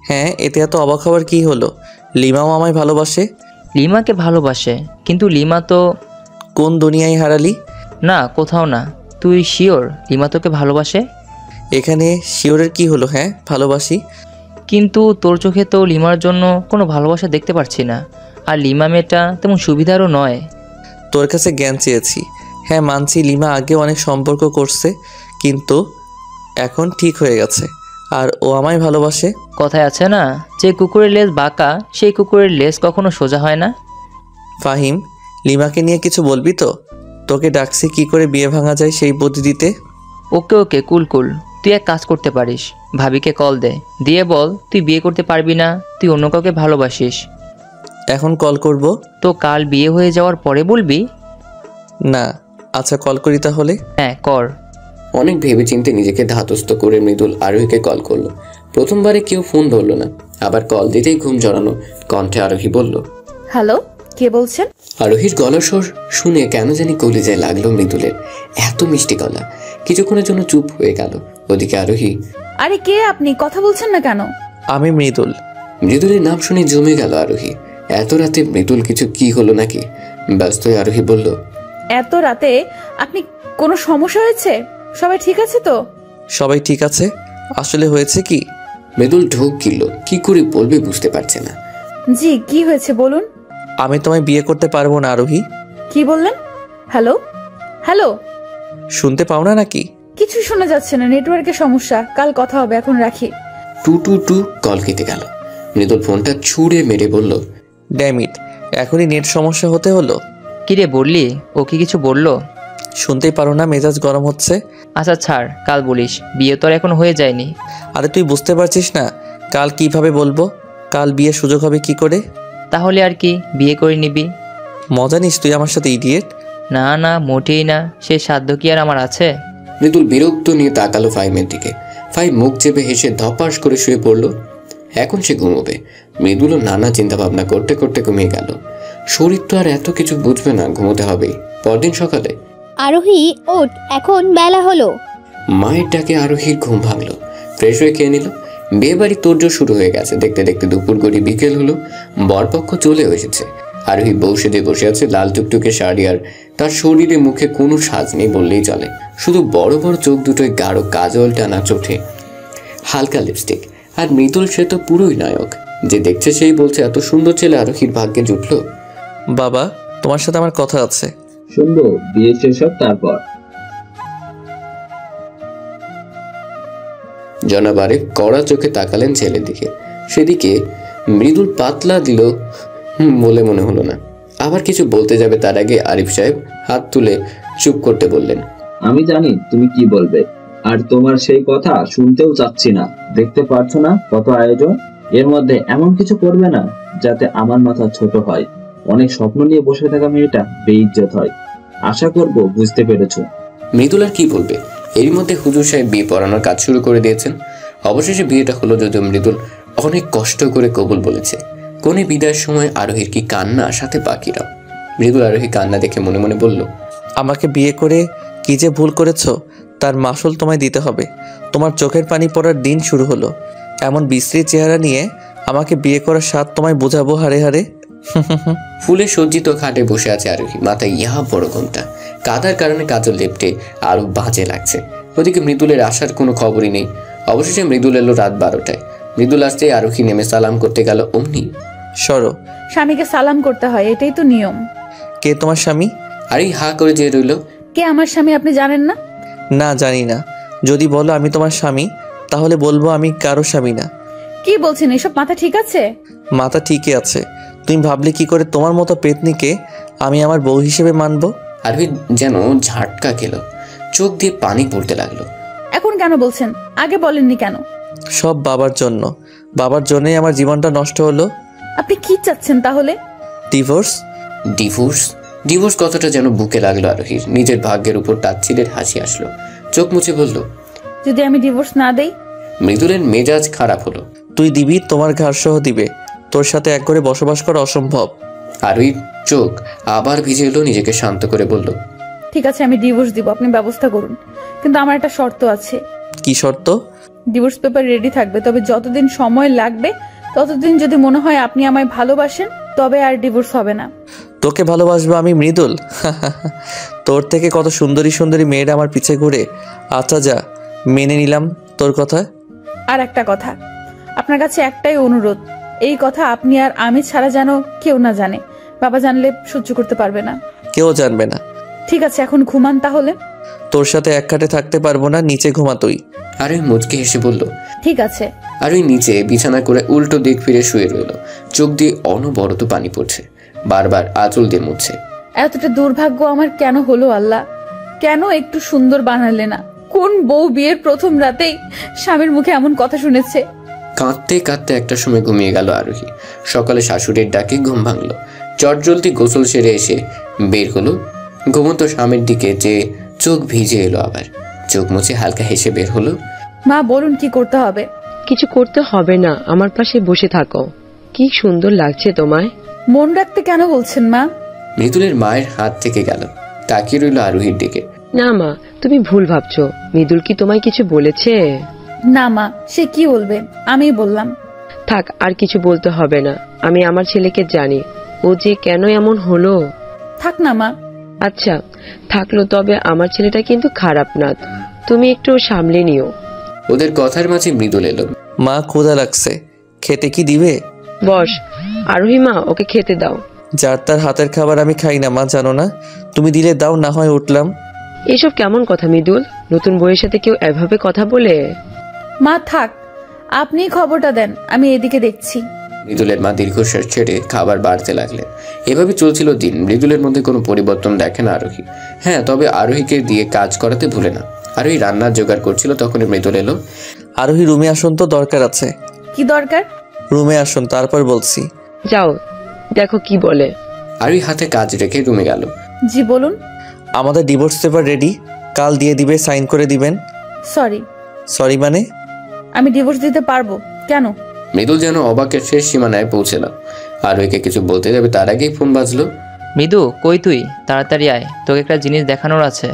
হ্যাঁ, এতে এত অবাক হওয়ার কী হলো? লিমাও আমায় ভালোবাসে। লিমাকে ভালোবাসে? কিন্তু লিমা তো... কোন দুনিয়ায় হারালি? না, কোথাও না। তুই শিওর লিমা তোকে ভালোবাসে? এখানে শিওরের কি হলো? হ্যাঁ, ভালোবাসি। কিন্তু তোর চোখে তো লিমার জন্য কোনো ভালোবাসা দেখতে পারছি না। আর লিমা মেয়েটা তেমন সুবিধারও নয়। তোর কাছে জ্ঞান চেয়েছি। হ্যাঁ মানছি, লিমা আগে অনেক সম্পর্ক করছে, কিন্তু এখন ঠিক হয়ে গেছে, আর ও আমায় ভালোবাসে। কথায় আছে না, যে কুকুরের লেজ বাঁকা সেই কুকুরের লেজ কখনো সোজা হয় না। ফাহিম, লিমাকে নিয়ে কিছু বলবি তো? তোকে ডাকছি কি করে বিয়ে ভাঙা যায় সেই বুদ্ধি দিতে। ওকে ওকে, কুল কুল। তুই এক কাজ করতে পারিস, ভাবিকে কল দে, দিয়ে বল তুই বিয়ে করতে পারবি না, তুই অন্য কাউকে ভালোবাসিস। এখন কল করব? তো কাল বিয়ে হয়ে যাওয়ার পরে বলবি। না, আচ্ছা কল করি তাহলে। হ্যাঁ কর। অনেক ভেবেচিন্তে নিজেকে ধাতস্থ করে মৃদুল আরোহীকে কল করলো। প্রথমবারে কেউ ফোন ধরলো না, আবার কল দিতেই ঘুম জড়ানো কণ্ঠে আরোহী বলল, হ্যালো, কে বলছেন? আরোহীর গলার স্বর শুনে কেন জানি কলিজায় লাগলো মৃদুলের। এত মিষ্টি গলা। কিছুক্ষণের জন্য চুপ হয়ে গেল। ওদিকে আরোহী, আরে কে আপনি? কথা বলছেন না কেন? আমি মৃদুল। মৃদুলের নাম শুনে জমে গেল আরোহী। এত রাতে মৃদুল কিছু কি হলো নাকি? ব্যস্ত হয়ে আরোহী বলল, এত রাতে আপনি, কোনো সমস্যা হয়েছে? সবাই ঠিক আছে তো? সবাই ঠিক আছে। আসলে হয়েছে কি? মৃদুল ঢোক গিলল, কি করে বলবে বুঝতে পারছে না। জি, কি হয়েছে বলুন। আমি তোমায় বিয়ে করতে পারবো না আরোহী। কি বললেন? হ্যালো হ্যালো, শুনতে পাও না নাকি? কিছু শোনা যাচ্ছে না, নেটওয়ার্কের সমস্যা। কাল কথা হবে, এখন রাখি। টু টু টু কল কেটে গেল। মৃদুল ফোনটা ছুঁড়ে মেরে বলল, ড্যাম ইট, এখনই নেট সমস্যা হতে হলো। কিরে বললি? ও কি কিছু বললো? শুনতেই পারো না, মেজাজ গরম হচ্ছে। আচ্ছা ছাড়, কাল বলিস, বিয়ে তো আর এখন হয়ে যায়নি। আরে তুই বুঝতে পারছিস না কাল কিভাবে বলবো? কাল বিয়ের সুযোগ হবে কি করে? তাহলে আর কি, বিয়ে করে নিবি। মজা নিস তুই আমার সাথে, ইডিয়েট। না না, মোটেই না। সে সাধ্য কি আর আমার আছে? মৃদুল বিরক্ত নিয়ে তাকালো ফাহিমের দিকে। ফাহিম মুখ চেপে হেসে ধপাস করে শুয়ে পড়ল। এখন সে ঘুমোবে। মৃদুলও নানা চিন্তা ভাবনা করতে করতে ঘুমিয়ে গেল। শরীর তো আর এত কিছু বুঝবে না, ঘুমোতে হবেই। পরদিন সকালে, আরোহী ওঠ, এখন বেলা হলো। মায়ের ডাকে আরোহীর ঘুম ভাঙলো। ফ্রেশ হয়ে খেয়ে নিল। বিয়ে বাড়ি তোড়জোড় শুরু হয়ে গেছে। দেখতে দেখতে দুপুর গড়ি বিকেল হলো। বরপক্ষ চলেও এসেছে। আরোহী বউ সেজে বসে আছে, লাল টুকটুকে শাড়ি, আর তার শরীরে মুখে কোনো সাজ নেই বললেই চলে। শুধু বড় বড় চোখ দুটোয় গাঢ় কাজল টানা চোখে হালকা লিপস্টিক। আর মৃদুল সে তো পুরোই নায়ক। যে দেখছে সেই বলছে এত সুন্দর ছেলে আরোহীর ভাগ্যে জুটলো। বাবা, তোমার সাথে আমার কথা আছে। শুনবো, বিয়ে শেষ হোক তারপর। জনাব আরিফ কড়া চোখে তাকালেন ছেলের দিকে। সেদিকে মৃদুল পাতলা দিল বলে মনে হলো না। আবার কিছু বলতে যাবে তার আগে আরিফ সাহেব হাত তুলে চুপ করতে বললেন। আমি জানি তুমি কি বলবে, আর তোমার সেই কথা শুনতেও চাচ্ছি না। দেখতে পারছো না কত আয়োজন, এর মধ্যে এমন কিছু করবে না যাতে আমার মাথা ছোট হয়। অনেক স্বপ্ন নিয়ে বসে থাকা মেয়েটা বেইজ্জত হয়। আশা করব বুঝতে পেরেছো। মৃদুল আর কি বলবে, এরই মধ্যে হুজুর সাহেব বিয়ে পড়ানোর কাজ শুরু করে দিয়েছেন। অবশেষে বিয়েটা হলো, যদিও মৃদুল অনেক কষ্ট করে কবুল বলেছে। কোনে বিদায়ের সময় আরোহীর কি কান্না, সাথে বাকিরাও। মৃদুল আরোহী কান্না দেখে মনে মনে বলল, আমাকে বিয়ে করে কি যে ভুল করেছো তার মাসুল তোমায় দিতে হবে। তোমার চোখের পানি পড়ার দিন শুরু হলো। এমন বিশ্রী চেহারা নিয়ে আমাকে বিয়ে করার স্বাদ তোমায় বোঝাবো হারে হারে। ফুলে সজ্জিত খাটে বসে আছে আরোহী, মাথায় ইহা বড় ঘোমটা। কাদার কারণে কাজল লেপটে আরো বাজে লাগছে। ওদিকে মৃদুলের আসার কোনো খবরই নেই। অবশেষে মৃদুল এলো রাত 12টায়। মৃদুল আসতে আরোহী নেমে সালাম করতে গেল, অমনি সরো। স্বামীকে সালাম করতে হয়, এটাই তো নিয়ম। কে তোমার স্বামী? আরে হা করে যে রইল। কে আমার স্বামী আপনি জানেন না? না, জানি না। যদি বলো আমি তোমার স্বামী তাহলে বলবো আমি কারো স্বামী না। কি বলছেন এসব? মাথা ঠিক আছে? মাথা ঠিকই আছে। তুমি ভাবলে কি করে তোমার মতো পেতনিকে আমি আমার বউ হিসেবে মানবো? আরোহী যেন ঝাটকা খেল, চোখ দিয়ে পানি পড়তে লাগলো। এখন কেন বলছেন? আগে বলেননি কেন? সব বাবার জন্য। বাবার জন্যই আমার জীবনটা নষ্ট হলো। আপনি কি চাচ্ছেন তাহলে? ডিভোর্স। ডিভোর্স? ডিভোর্স কথাটা যেন বুকে লাগলো আরোহীর। নিজের ভাগ্যের উপর তাচ্ছিলের হাসি আসলো। চোখ মুছে বলল, যদি আমি ডিভোর্স না দেই? মৃদুলের মেজাজ খারাপ হলো। তুই দিবি, তোমার ঘাড় সহ দিবে। তোর সাথে এক করে বসবাস করা অসম্ভব। আরোহীর চোখ আবার ভিজে এলো। নিজেকে শান্ত করে বলল, ঠিক আছে আমি ডিভোর্স দিব, আপনি ব্যবস্থা করুন। কিন্তু আমার একটা শর্ত আছে। কি শর্ত? ডিভোর্স পেপার রেডি থাকবে, তবে যতদিন সময় লাগবে ততদিন যদি মনে হয় আপনি আমায় ভালোবাসেন তবে আর ডিভোর্স হবে না। তোকে ভালোবাসবো আমি মৃদুল? তোর থেকে কত সুন্দরী সুন্দরী মেয়েরা আমার পিছে ঘুরে। আচ্ছা যা, মেনে নিলাম তোর কথা। আর একটা কথা, আপনার কাছে একটাই অনুরোধ, এই কথা আপনি আর আমি ছাড়া যেন কেউ না জানে। বাবা জানলে সহ্য করতে পারবে না। কেউ জানবে না। ঠিক আছে এখন ঘুমান তাহলে। তোর সাথে এক খাটে থাকতে পারবো না, নিচে ঘুমা তুই। আরোহী মুচকে হেসে বলল, ঠিক আছে। আরোহী নিচে বিছানা করে উল্টো দিক ফিরে শুয়ে রইল। চোখ দিয়ে অনবরত পানি পড়ছে, বারবার আঁচল দিয়ে মুছছে। এতটা দুর্ভাগ্য আমার কেন হলো আল্লাহ? কেন একটু সুন্দর বানালে না? কোন বউ বিয়ের প্রথম রাতেই স্বামীর মুখে এমন কথা শুনেছে? কাঁদতে কাঁদতে একটা সময় ঘুমিয়ে গেল আরোহী। সকালে শাশুড়ির ডাকে ঘুম ভাঙল। চটজলদি গোসল সেরে এসে বের হলো। ঘুমন্ত স্বামীর দিকে যে চোখ ভিজে এলো। আবার চোখ মুছে হালকা হেসে বের হলো। মা বলুন কি করতে হবে? কিছু করতে হবে না, আমার পাশে বসে থাকো। কি সুন্দর লাগছে তোমায়। মন রাখতে কেন বলছেন মা? মৃদুলের মায়ের হাত থেকে গেল, তাকিয়ে রইল আরোহীর দিকে। না মা, তুমি ভুল ভাবছো। মৃদুল কি তোমায় কিছু বলেছে? না মা, সে কি বলবে? আমিই বললাম। থাক, আর কিছু বলতে হবে না। আমি আমার ছেলেকে জানি, ও যে কেন এমন হলো। থাক না মা। আচ্ছা থাকলো, তবে আমার ছেলেটা কিন্তু খারাপ না, তুমি একটু সামলে নিও। ওদের কথার মাঝে মৃদুল এলো। মা ক্ষুধা লাগছে, খেতে কি দিবে? বস আরোহী মা, ওকে খেতে দাও। যার তার হাতের খাবার আমি খাই না মা, জানো না? তুমি দিলে দাও, না হয় উঠলাম। এসব কেমন কথা মৃদুল? নতুন বউয়ের সাথে কেউ এভাবে কথা বলে? মা থাক, আপনি খবরটা দেন, আমি এদিকে দেখছি। মৃদুলের মা দীর্ঘশ্বাস ছেড়ে খাবার বাড়তে লাগলেন। এভাবে চলছিল দিন। মৃদুলের মধ্যে কোনো পরিবর্তন দেখে না আরোহী। হ্যাঁ, তবে আরোহীকে দিয়ে কাজ করাতে ভুলে না। আরোহী রান্নার জোগাড় করছিল, তখনই মৃদুল এলো। আরোহী রুমে আসুন তো, দরকার আছে। কি দরকার? রুমে আসুন, তারপর বলছি। যাও দেখো কি বলে। আরোহী হাতে কাজ রেখে রুমে গেল। জি বলুন। আমাদের ডিভোর্স পেপার রেডি, কাল দিয়ে দিবে, সাইন করে দিবেন। সরি। সরি মানে? আমি ডিভোর্স দিতে পারবো। কেন? মৃদুল যেন অবাকের শেষ সীমানায় পৌঁছালো। আরোহীকে কিছু বলতে যাবে তার আগেই ফোন বাজলো। মৃদু, কই তুই? তাড়াতাড়ি আয়, তোকে একটা জিনিস দেখানোর আছে।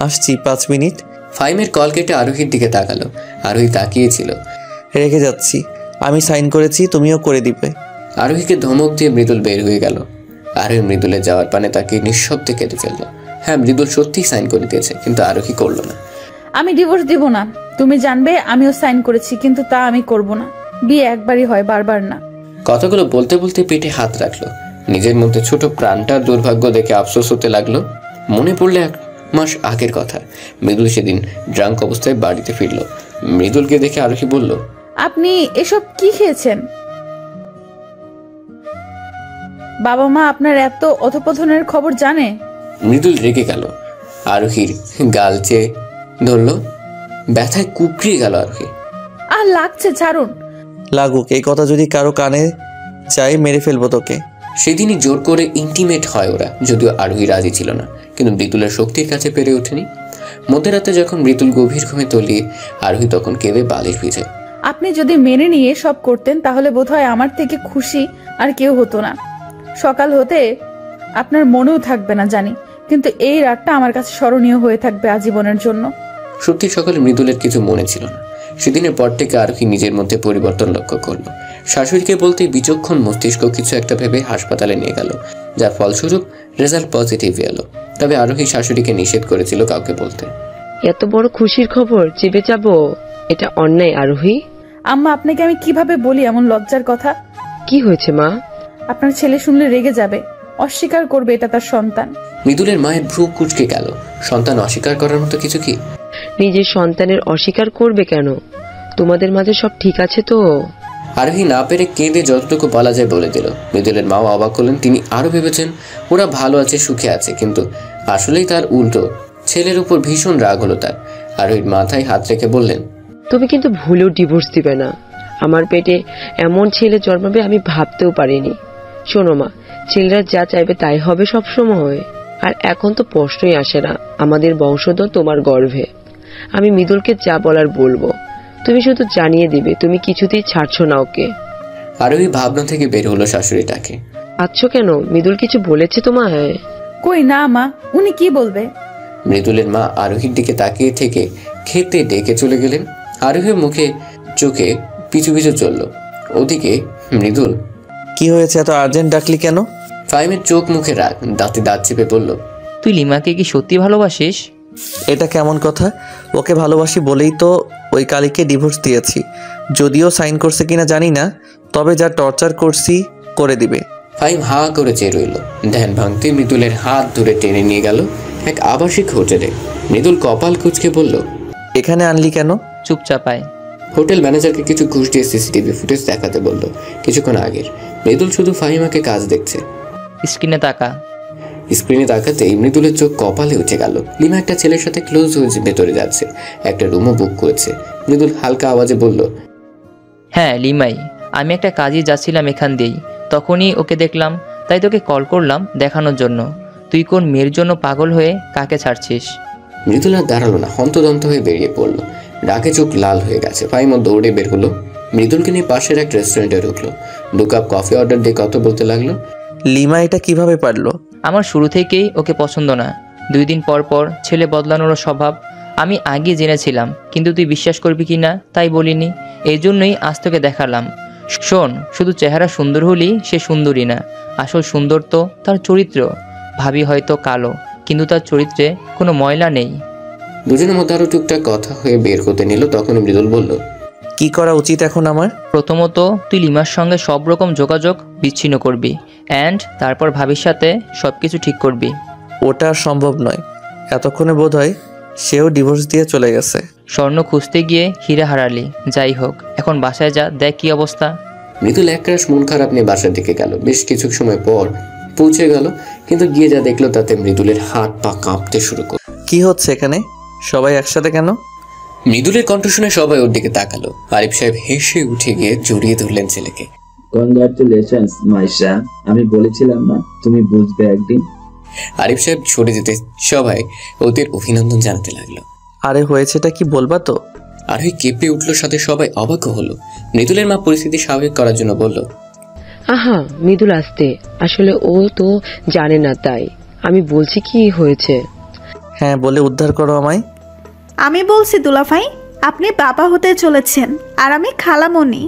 আসছি, 5 মিনিট। ফাইমের কল কেটে আরোহীর দিকে তাকালো। আরোহী তাকিয়েছিল। রেখে যাচ্ছি, আমি সাইন করেছি, তুমিও করে দিবে। আরোহীকে ধমক দিয়ে মৃদুল বের হয়ে গেল। আরোহী মৃদুলের যাওয়ার পানে তাকে নিঃশব্দে কেঁদে ফেলল। হ্যাঁ, মৃদুল সত্যিই সাইন করে দিয়েছে, কিন্তু আরোহী করলো না। আমি ডিভোর্স দিব না। তুমি জানবে আমিও সাইন করেছি, কিন্তু তা আমি করব না। বিয়ে একবারই হয়, বারবার না। কথাগুলো বলতে বলতে পেটে হাত রাখলো। নিজের মধ্যে ছোট প্রাণটার দুর্ভাগ্য দেখে আফসোস হতে লাগলো। মনে পড়লে 1 মাস আগের কথা। মৃদুল সেদিন ড্রাঙ্ক অবস্থায় বাড়িতে ফিরল। মৃদুলকে দেখে আরোহী বলল, আপনি এসব কি খেয়েছেন? বাবা মা আপনার এত অধপতনের খবর জানে? মৃদুল রেগে গেল। আরোহীর গাল চেয়ে ধরল। ব্যথায় কুকড়িয়ে গেল আরোহী। আর লাগছে, ছাড়ুন। লাগুক, এই কথা যদি কারো কানে চাই মেরে ফেলবো তোকে। সেদিনই জোর করে ইন্টিমেট হয় ওরা, যদিও আরোহী রাজি ছিল না, কিন্তু মৃদুলের শক্তির কাছে পেরে ওঠেনি। মধ্যরাতে যখন মৃদুল গভীর ঘুমে তলিয়ে, আরোহী তখন কেঁদে বালিশ ভিজে। আপনি যদি মেনে নিয়ে সব করতেন তাহলে বোধহয় আমার থেকে খুশি আর কেউ হতো না। সকাল হতে আপনার মনেও থাকবে না জানি, কিন্তু এই রাতটা আমার কাছে স্মরণীয় হয়ে থাকবে আজীবনের জন্য। সত্যি সকালে মৃদুলের কিছু মনে ছিল না। সেদিনের পর থেকে আরোহী নিজের মধ্যে পরিবর্তন লক্ষ্য করলো। শাশুড়িকে বলতেই বিচক্ষণ মস্তিষ্ক কিছু একটা ভেবে হাসপাতালে নিয়ে গেল, যার ফলস্বরূপ রেজাল্ট পজিটিভ এলো। তবে আরোহী শাশুড়িকে নিষেধ করেছিল কাউকে বলতে। এত বড় খুশির খবর চেপে যাবো, এটা অন্যায় আরোহী। আম্মা, আপনাকে আমি কিভাবে বলি এমন লজ্জার কথা? কি হয়েছে মা? আপনার ছেলে শুনলে রেগে যাবে, অস্বীকার করবে এটা তার সন্তান। মৃদুলের মায়ের ভ্রু কুঁচকে গেল। সন্তান অস্বীকার করার মতো কিছু কি? নিজের সন্তানের অস্বীকার করবে কেন? তোমাদের মাঝে সব ঠিক আছে তো? আরোহী না পেরে কেঁদে যতটুকু বলা যায় বলে দিল। মৃদুলের মাও অবাক করলেন। তিনি আরো ভেবেছেন ওরা ভালো আছে, সুখে আছে, কিন্তু আসলেই তার উল্টো। ছেলের উপর ভীষণ রাগ হলো তার। আরোহীর মাথায় হাত রেখে বললেন, তুমি কিন্তু ভুলেও ডিভোর্স দিবে না। আমার পেটে এমন ছেলে জন্মাবে আমি ভাবতেও পারিনি। শোনো মা, ছেলেরা যা চাইবে তাই হবে সব সময়। আর এখন তো প্রশ্নই আসে না, আমাদের বংশধর তোমার গর্ভে। আমি মৃদুলকে যা বলার বলবো, তুমি শুধু জানিয়ে দিবে তুমি কিছুতেই ছাড়ছো না ওকে। আরোহী ভাবনা থেকে বের হলো শাশুড়িটাকে। আচ্ছা কেন, মৃদুল কিছু বলেছে তোমায়? কই না মা, উনি কি বলবে? মৃদুলের মা আরোহীর দিকে তাকিয়ে থেকে খেতে ডেকে চলে গেলেন। আরোহীর মুখে চোখে পিছু পিছু চলল। ওদিকে মৃদুল, কি হয়েছে, এত আর্জেন্ট ডাকলি কেন? ফাহিমের চোখ মুখে রাগ, দাঁতে দাঁত চেপে বলল, তুই লিমাকে কি সত্যি ভালোবাসিস? এটা কেমন কথা? ওকে ভালোবাসি বলেই তো ওই কালীকে ডিভোর্স দিয়েছি। যদিও সাইন করছে কিনা জানি না, তবে যা টর্চার করছি করে দিবে। ফাহিম হা করে চেয়ে রইল। ধ্যান ভাঙতে মৃদুলের হাত ধরে টেনে নিয়ে গেল এক আবাসিক হোটেলে। মৃদুল কপাল কুঁচকে বলল, এখানে আনলি কেন? চুপচাপায়। হোটেল ম্যানেজারকে কিছু ঘুষ দিয়ে সিসিটিভি ফুটেজ দেখাতে বলল কিছুক্ষণ আগের। মৃদুল শুধু ফাহিমাকে কাজ দেখছে। স্ক্রিনে তাকা। স্ক্রিনে তাকাতেই মৃদুলের চোখ কপালে উঠে গেল। লিমা একটা ছেলের সাথে ক্লোজ হয়ে ভেতরে যাচ্ছে, একটা রুমও বুক করেছে। মৃদুল হালকা আওয়াজে বলল, হ্যাঁ লিমাই, আমি একটা কাজে যাচ্ছিলাম এখান দিয়েই, তখনই ওকে দেখলাম, তাই তোকে কল করলাম দেখানোর জন্য তুই কোন মেয়ের জন্য পাগল হয়ে কাকে ছাড়ছিস। মৃদুল আর দাঁড়ালো না, হন্তদন্ত হয়ে বেরিয়ে পড়লো। রাগে চোখ লাল হয়ে গেছে। ফাহিমা দৌড়ে বের হলো। মৃদুলকে নিয়ে পাশের এক রেস্টুরেন্টে ঢুকলো। 2 কাপ কফি অর্ডার দিয়ে কথা বলতে লাগলো। লিমা এটা কিভাবে পারলো? আমার শুরু থেকেই ওকে পছন্দ না। 2 দিন পর পর ছেলে বদলানোর স্বভাব আমি আগে জেনেছিলাম, কিন্তু তুই বিশ্বাস করবি কি না তাই বলিনি। এই জন্যই আজ তোকে দেখালাম। শোন, শুধু চেহারা সুন্দর হলেই সে সুন্দরী না, আসল সুন্দর তো তার চরিত্র। ভাবি হয়তো কালো, কিন্তু তার চরিত্রে কোনো ময়লা নেই। দুজনের মধ্যে আরো টুকটাক কথা হয়ে বের হতে নিল। তখন মৃদুল বলল, কি করা উচিত এখন আমার? প্রথমত তুই লিমার সঙ্গে সব রকম যোগাযোগ বিচ্ছিন্ন করবি, অ্যান্ড তারপর ভাবির সাথে সব কিছু ঠিক করবি। ওটা আর সম্ভব নয়। এতক্ষণে বোধ হয় সেও ডিভোর্স দিয়ে চলে গেছে। স্বর্ণ খুঁজতে গিয়ে হীরা হারালি। যাই হোক, এখন বাসায় যা, দেখ কি অবস্থা। মৃদুল একরাশ মন খারাপ নিয়ে বাসার দিকে গেল। বেশ কিছু সময় পর পৌঁছে গেল, কিন্তু গিয়ে যা দেখলো তাতে মৃদুলের হাত পা কাঁপতে শুরু করল। কি হচ্ছে এখানে? সবাই একসাথে কেন? মৃদুলের কণ্ঠ শুনে সবাই ওর দিকে তাকালো। আরিফ সাহেব হেসে উঠে গিয়ে জড়িয়ে ধরলেন ছেলেকে। কনগ্রাচুলেশনস মাইশা, আমি বলেছিলাম না তুমি বুঝবে একদিন। আরিফ সাহেব ছড়ে যেতে সবাই ওদের অভিনন্দন জানাতে লাগলো। আরে হয়েছেটা কি বলবা তো? আর ওই কেঁপে উঠলো, সাথে সবাই অবাক হলো। মৃদুলের মা পরিস্থিতি স্বাভাবিক করার জন্য বলল, আহা মৃদুল আসতে, আসলে ও তো জানে না, তাই আমি বলছি কি হয়েছে। হ্যাঁ, বলে উদ্ধার করো আমায়। আমি বলছি দুলাভাই, আপনি বাবা হতে চলেছেন আর আমি খালামণি।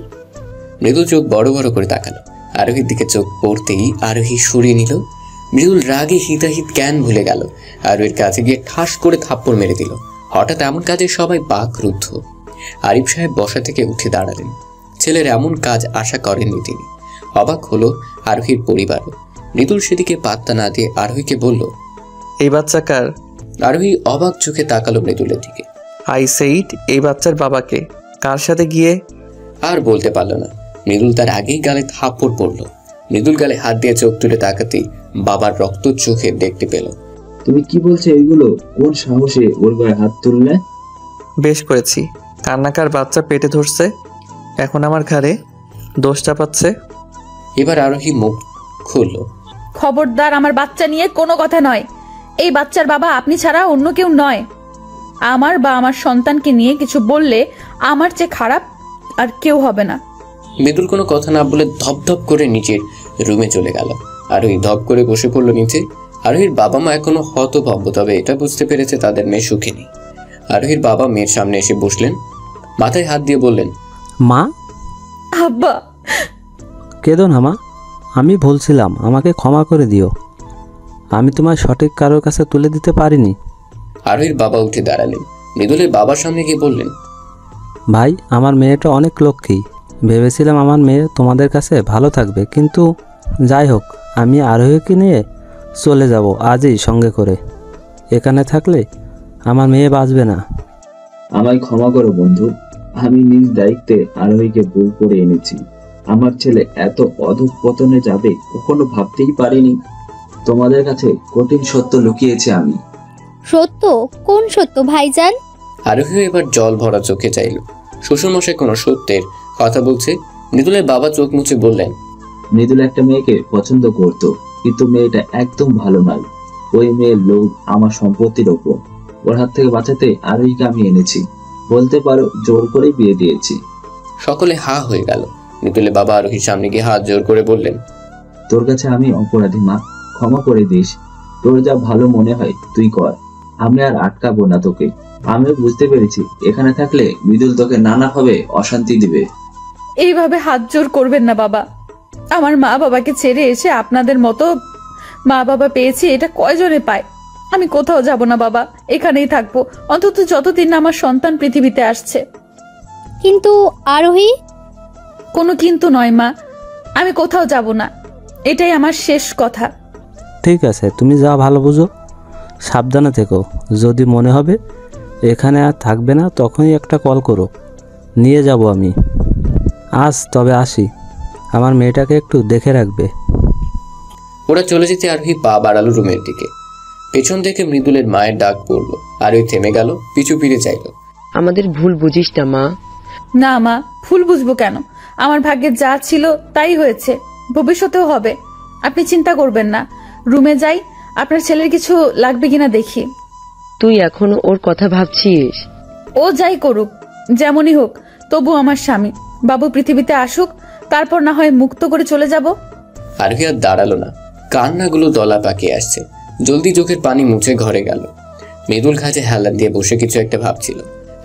মৃদুল চোখ বড় বড় করে তাকালো। আরোহীর দিকে চোখ পড়তেই আরোহী সরিয়ে নিল। মৃদুল রাগে হিতাহিত জ্ঞান ভুলে গেল। আরোহীর কাছে গিয়ে ঠাস করে থাপ্পড় মেরে দিল। হঠাৎ এমন কাজে সবাই বাকরুদ্ধ। আরিফ সাহেব বসা থেকে উঠে দাঁড়ালেন। ছেলের এমন কাজ আশা করেননি তিনি। অবাক হলো আরোহীর পরিবারও। মৃদুল সেদিকে পাত্তা না দিয়ে আরোহীকে বলল, এই বাচ্চা কার? আরোহী অবাক চোখে তাকালো মৃদুলের দিকে। আই সেইড এই বাচ্চার বাবাকে। কার সাথে গিয়ে? আর বলতে পারল না। মৃদুল তার আগেই গালে থাপ্পড় পড়ল। মৃদুল গালে হাত দিয়ে চোখ তুলে তাকাতেই বাবার রক্ত চোখে দেখতে পেল। তুমি কি বলছো এগুলো? কোন সাহসে ওর গায়ে হাত তুললে? বেশ করেছি। কান্নাকার বাচ্চা পেটে ধরছে, এখন আমার ঘাড়ে দোষ চাপাচ্ছে। এবার আরোহী মুখ খুলল। খবরদার, আমার বাচ্চা নিয়ে কোনো কথা নয়। এই বাচ্চার বাবা আপনি ছাড়া অন্য কেউ নয়। আমার বা আমার সন্তানকে নিয়ে কিছু বললে আমার চেয়ে খারাপ আর কেউ হবে না। মৃদুল কোনো কথা না বলে ধপধপ করে নিচের রুমে চলে গেল। আরোহী ধপ করে বসে পড়ল নিচে। আরোহীর বাবা মা এখনো হতভম্ব, তবে এটা বুঝতে পেরেছে তাদের মেয়ে সুখী নেই। আরোহীর বাবা মেয়ের সামনে এসে বসলেন, মাথায় হাত দিয়ে বললেন, মা। আব্বা। কেঁদো না মা, আমি ভুলছিলাম, আমাকে ক্ষমা করে দিও। আমি তোমায় সঠিক কারোর কাছে তুলে দিতে পারিনি। আরোহীর বাবা উঠে দাঁড়ালেন, মৃদুলের বাবার সামনে গিয়ে বললেন, ভাই, আমার মেয়েটা অনেক লক্ষ্মী। ভেবেছিলাম আমার মেয়ে তোমাদের কাছে ভালো থাকবে, কিন্তু যাই হোক, আমি আরোহীকে নিয়ে চলে যাব আজই সঙ্গে করে। এখানে থাকলে আমার মেয়ে বাঁচবে না। আমায় ক্ষমা করো বন্ধু, আমি নিজ দায়িত্বে আরোহীকে বউ করে এনেছি। আমার ছেলে এত অধঃপতনে যাবে কখনো ভাবতেই পারিনি। তোমাদের কাছে কঠিন সত্য লুকিয়েছি আমি। সত্য? কোন সত্য ভাইজান? আরোহী এবার জল ভরা চোখে চাইল। শ্বশুরমশাই কোনো সত্যের কথা বলছে। মৃদুলের বাবা চোখ মুছে বললেন, মৃদুল একটা মেয়েকে পছন্দ করত, কিন্তু মেয়েটা একদম ভালো নয়। ওই মেয়ের লোভ আমার সম্পত্তির ওপর। ওর হাত থেকে বাঁচাতে আরোহীকে আমি এনেছি। বলতে পারো জোর করে বিয়ে দিয়েছি। সকলে হা হয়ে গেল। মৃদুলের বাবা আরোহীর সামনে গিয়ে হাত জোর করে বললেন, তোর কাছে আমি অপরাধী মা, ক্ষমা করে দিস। তোর যা ভালো মনে হয় তুই কর, আমি আর আটকাবো না তোকে। আমিও বুঝতে পেরেছি এখানে থাকলে মৃদুল তোকে নানাভাবে অশান্তি দিবে। এইভাবে হাত জোর করবেন না বাবা। আমার মা বাবাকে ছেড়ে এসে আপনাদের মতো মা বাবা পেয়েছি, এটা কয়জনে পায়। আমি কোথাও যাব না বাবা, এখানেই থাকবো, অন্তত যতদিন না আমার সন্তান পৃথিবীতে আসছে। কিন্তু আরোহী? কোনো কিন্তু নয় মা, আমি কোথাও যাব না, এটাই আমার শেষ কথা। ঠিক আছে, তুমি যা ভালো বুঝো, সাবধানে থেকো। যদি মনে হবে এখানে আর থাকবে না, তখনই একটা কল করো, নিয়ে যাব আমি। আজ তবে আসি, আমার মেয়েটাকে একটু দেখে রাখবে। ওরা চলে যেতে আরোহী পা বাড়ালো রুমের দিকে। পেছন থেকে মৃদুলের মায়ের ডাক পড়ল। আরোহী থেমে গেল, পিছু ফিরে চাইল। আমাদের ভুল বুঝিস না মা। না মা, ভুল বুঝবো কেন? আমার ভাগ্যে যা ছিল তাই হয়েছে, ভবিষ্যতেও হবে। আপনি চিন্তা করবেন না। রুমে যাই, আপনার ছেলের কিছু লাগবে কিনা দেখি। তুই এখনো ওর কথা ভাবছিস? ও যাই করুক, যেমনই হোক, তবু আমার স্বামী। বাবু পৃথিবীতে আসুক, তারপর না হয় মুক্ত করে চলে যাব। আরোহী আর দাঁড়ালো না, কান্নাগুলো দলা পাকিয়ে আসছে। জলদি চোখের পানি মুছে ঘরে গেল। মৃদুল ঘাটে হেলান দিয়ে বসে কিছু একটা ভাবছিল।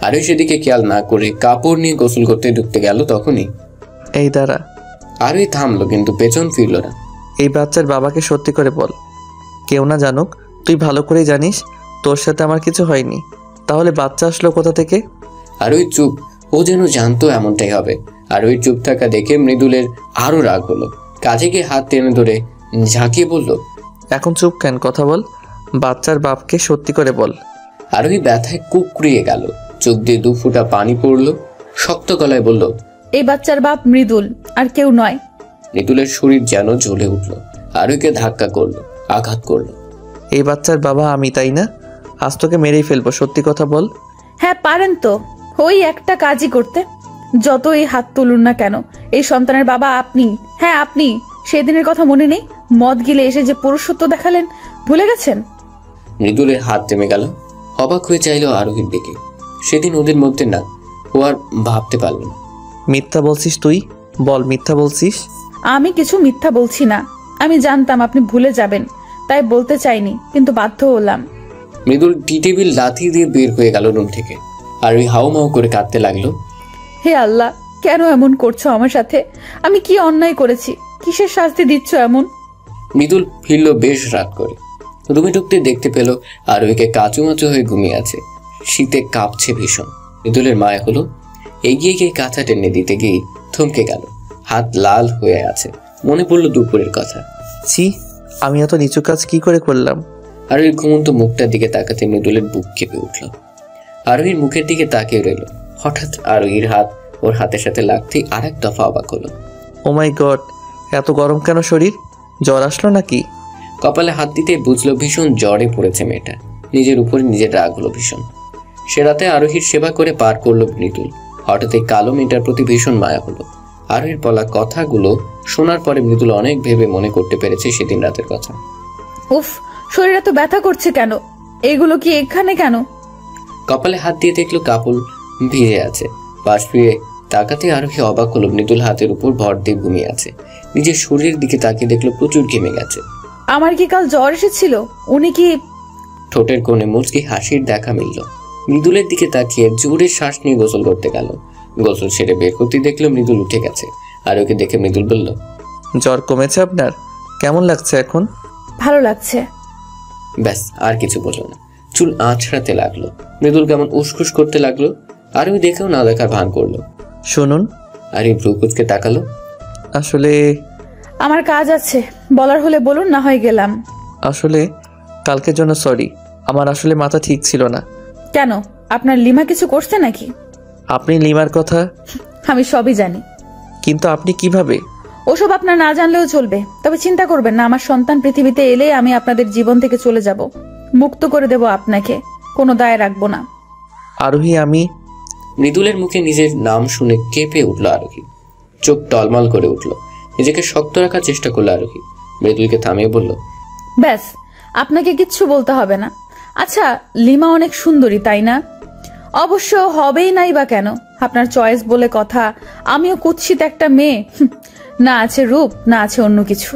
আরোহী সেদিকে খেয়াল না করে কাপড় নিয়ে গোসল করতে ঢুকতে গেল। তখনই এই দাঁড়া। আরোহী থামলো, কিন্তু পেছন ফিরল না। এই বাচ্চার বাবাকে সত্যি করে বল, কেউ না জানুক। তুই ভালো করেই জানিস তোর সাথে আমার কিছু হয়নি, তাহলে বাচ্চা আসলো কোথা থেকে? আরোহী চুপ। ও যেন জানতো এমনটাই হবে। আরোহীর চুপ থাকা দেখে মৃদুলের আরো রাগ হলো। কাজে গিয়ে হাত টেনে ধরে ঝাঁকিয়ে বলল, এখন চুপ কেন? কথা বল, বাচ্চার বাপকে সত্যি করে বল। আরোহী ব্যথায় কুকড়িয়ে গেল, চোখ দিয়ে 2 ফোঁটা পানি পড়ল। শক্ত গলায় বলল, এই বাচ্চার বাপ মৃদুল, আর কেউ নয়। মৃদুলের শরীর যেন জ্বলে উঠল। আরোহীকে ধাক্কা করলো, আঘাত করলো। এই বাচ্চার বাবা আমি, তাই না? আজ তোকে মেরেই ফেলবো, সত্যি কথা বল। হ্যাঁ পারেন তো, ওই একটা কাজই করতে। যতই হাত তুলুন না কেন, এই সন্তানের বাবা আপনি। হ্যাঁ আপনি। সেদিনের কথা মনে নেই? মদ গিলে এসে যে পুরুষত্ব দেখালেন, ভুলে গেছেন? মৃদুলের হাত থেমে গেল। অবাক হয়ে চাইল আরোহীর দিকে। সেদিন ওদের মধ্যে না, ও আর ভাবতে পারল না। মিথ্যা বলছিস তুই, বল মিথ্যা বলছিস? আমি কিছু মিথ্যা বলছি না। আমি জানতাম আপনি ভুলে যাবেন, তাই বলতে চাইনি, কিন্তু বাধ্য হলাম। মৃদুল টি টেবিল লাথি দিয়ে বের হয়ে গেল রুম থেকে। আর ওই হাউমাউ করে কাঁদতে লাগলো। হে আল্লাহ, কেন এমন করছো আমার সাথে? আমি কি অন্যায় করেছি? কিসের শাস্তি দিচ্ছ এমন? মৃদুল ফিরল বেশ রাত করে। রুমে ঢুকতে দেখতে পেল আরোহীকে কাচুমাচু হয়ে ঘুমিয়ে আছে, শীতে কাঁপছে ভীষণ। মৃদুলের মায়া হলো, এগিয়ে গিয়ে কাঁথা টেনে দিতে গিয়ে থমকে গেল। হাত লাল হয়ে আছে, মনে পড়ল দুপুরের কথা। ছি, আমি এত নিচু কাজ কি করে করলাম? আরোহীর ঘুমন্ত মুখটার দিকে তাকাতে মৃদুলের বুক কেঁপে উঠল। আরোহীর মুখের দিকে তাকিয়ে রইল। হঠাৎ আরোহীর হাত ওর হাতের সাথে লাগতেই আর এক দফা অবাক হলো। ও মাই গড, এত গরম কেন শরীর? জ্বর আসলো নাকি? কপালে হাত দিতে বুঝলো ভীষণ জ্বরে পড়েছে মেয়েটা। নিজের উপরে নিজের রাগ হলো ভীষণ। সে রাতে আরোহীর সেবা করে পার করলো মৃদুল। হঠাৎ এই কালো মেয়েটার প্রতি ভীষণ মায়া হলো। আরোহীর বলা কথাগুলো শোনার পরে মৃদুল অনেক ভেবে মনে করতে পেরেছে সেদিন রাতের কথা। উফ, শরীর এত ব্যথা করছে কেন? এগুলো কি এখানে কেন? কপালে হাত দিয়ে দেখলো কাপড় ভিজে আছে। পাশ ফিরে তাকাতে আরোহী অবাক হলো মৃদুল হাতের উপর ভর দিয়ে ঘুমিয়ে আছে। নিজের শরীরের দিকে তাকিয়ে দেখলো প্রচুর ঘেমে গেছে। আমার কি কাল জ্বর এসেছিল? উনি কি? ঠোঁটের কোণে মুচকি হাসির দেখা মিলল। মৃদুলের দিকে তাকিয়ে জোরে শ্বাস নিয়ে গোসল করতে গেল। গোসল সেরে বের করতে দেখলো মৃদুল উঠে গেছে। আর ওকে দেখে মৃদুল বলল, জ্বর কমেছে আপনার? কেমন লাগছে এখন? ভালো লাগছে। ব্যাস, আর কিছু বলল না। চুল আঁচড়াতে লাগলো। মৃদুল কেমন উসখুস করতে লাগলো। আর ওই দেখেও না দেখার ভান করলো। শুনুন। আর এই ভ্রু কুচকে তাকালো। আসলে আমার কাজ আছে, বলার হলে বলুন, না হয় গেলাম। আসলে কালকের জন্য সরি, আমার আসলে মাথা ঠিক ছিল না। কেন, আপনার লিমা কিছু করছে নাকি? আপনি লিমার কথা আমি সবই জানি। কিন্তু আপনি কিভাবে? ওসব আপনার না জানলেও চলবে। তবে চিন্তা করবেন না, আমার সন্তান পৃথিবীতে এলে আমি আপনাদের জীবন থেকে চলে যাব, মুক্ত করে দেব আপনাকে, কোনো দায় রাখবো না। আরোহী, আমি। মৃদুলের মুখে নিজের নাম শুনে কেঁপে উঠল আরোহী। চোখ টলমল করে উঠল। নিজেকে শক্ত রাখার চেষ্টা করলো আরোহী। মৃদুলকে থামিয়ে বলল, ব্যাস, আপনাকে কিচ্ছু বলতে হবে না। আচ্ছা, লিমা অনেক সুন্দরী, তাই না? অবশ্য হবেই নাই বা কেন, আপনার চয়েস বলে কথা। আমিও কুৎসিত একটা মেয়ে, না আছে রূপ, না আছে অন্য কিছু।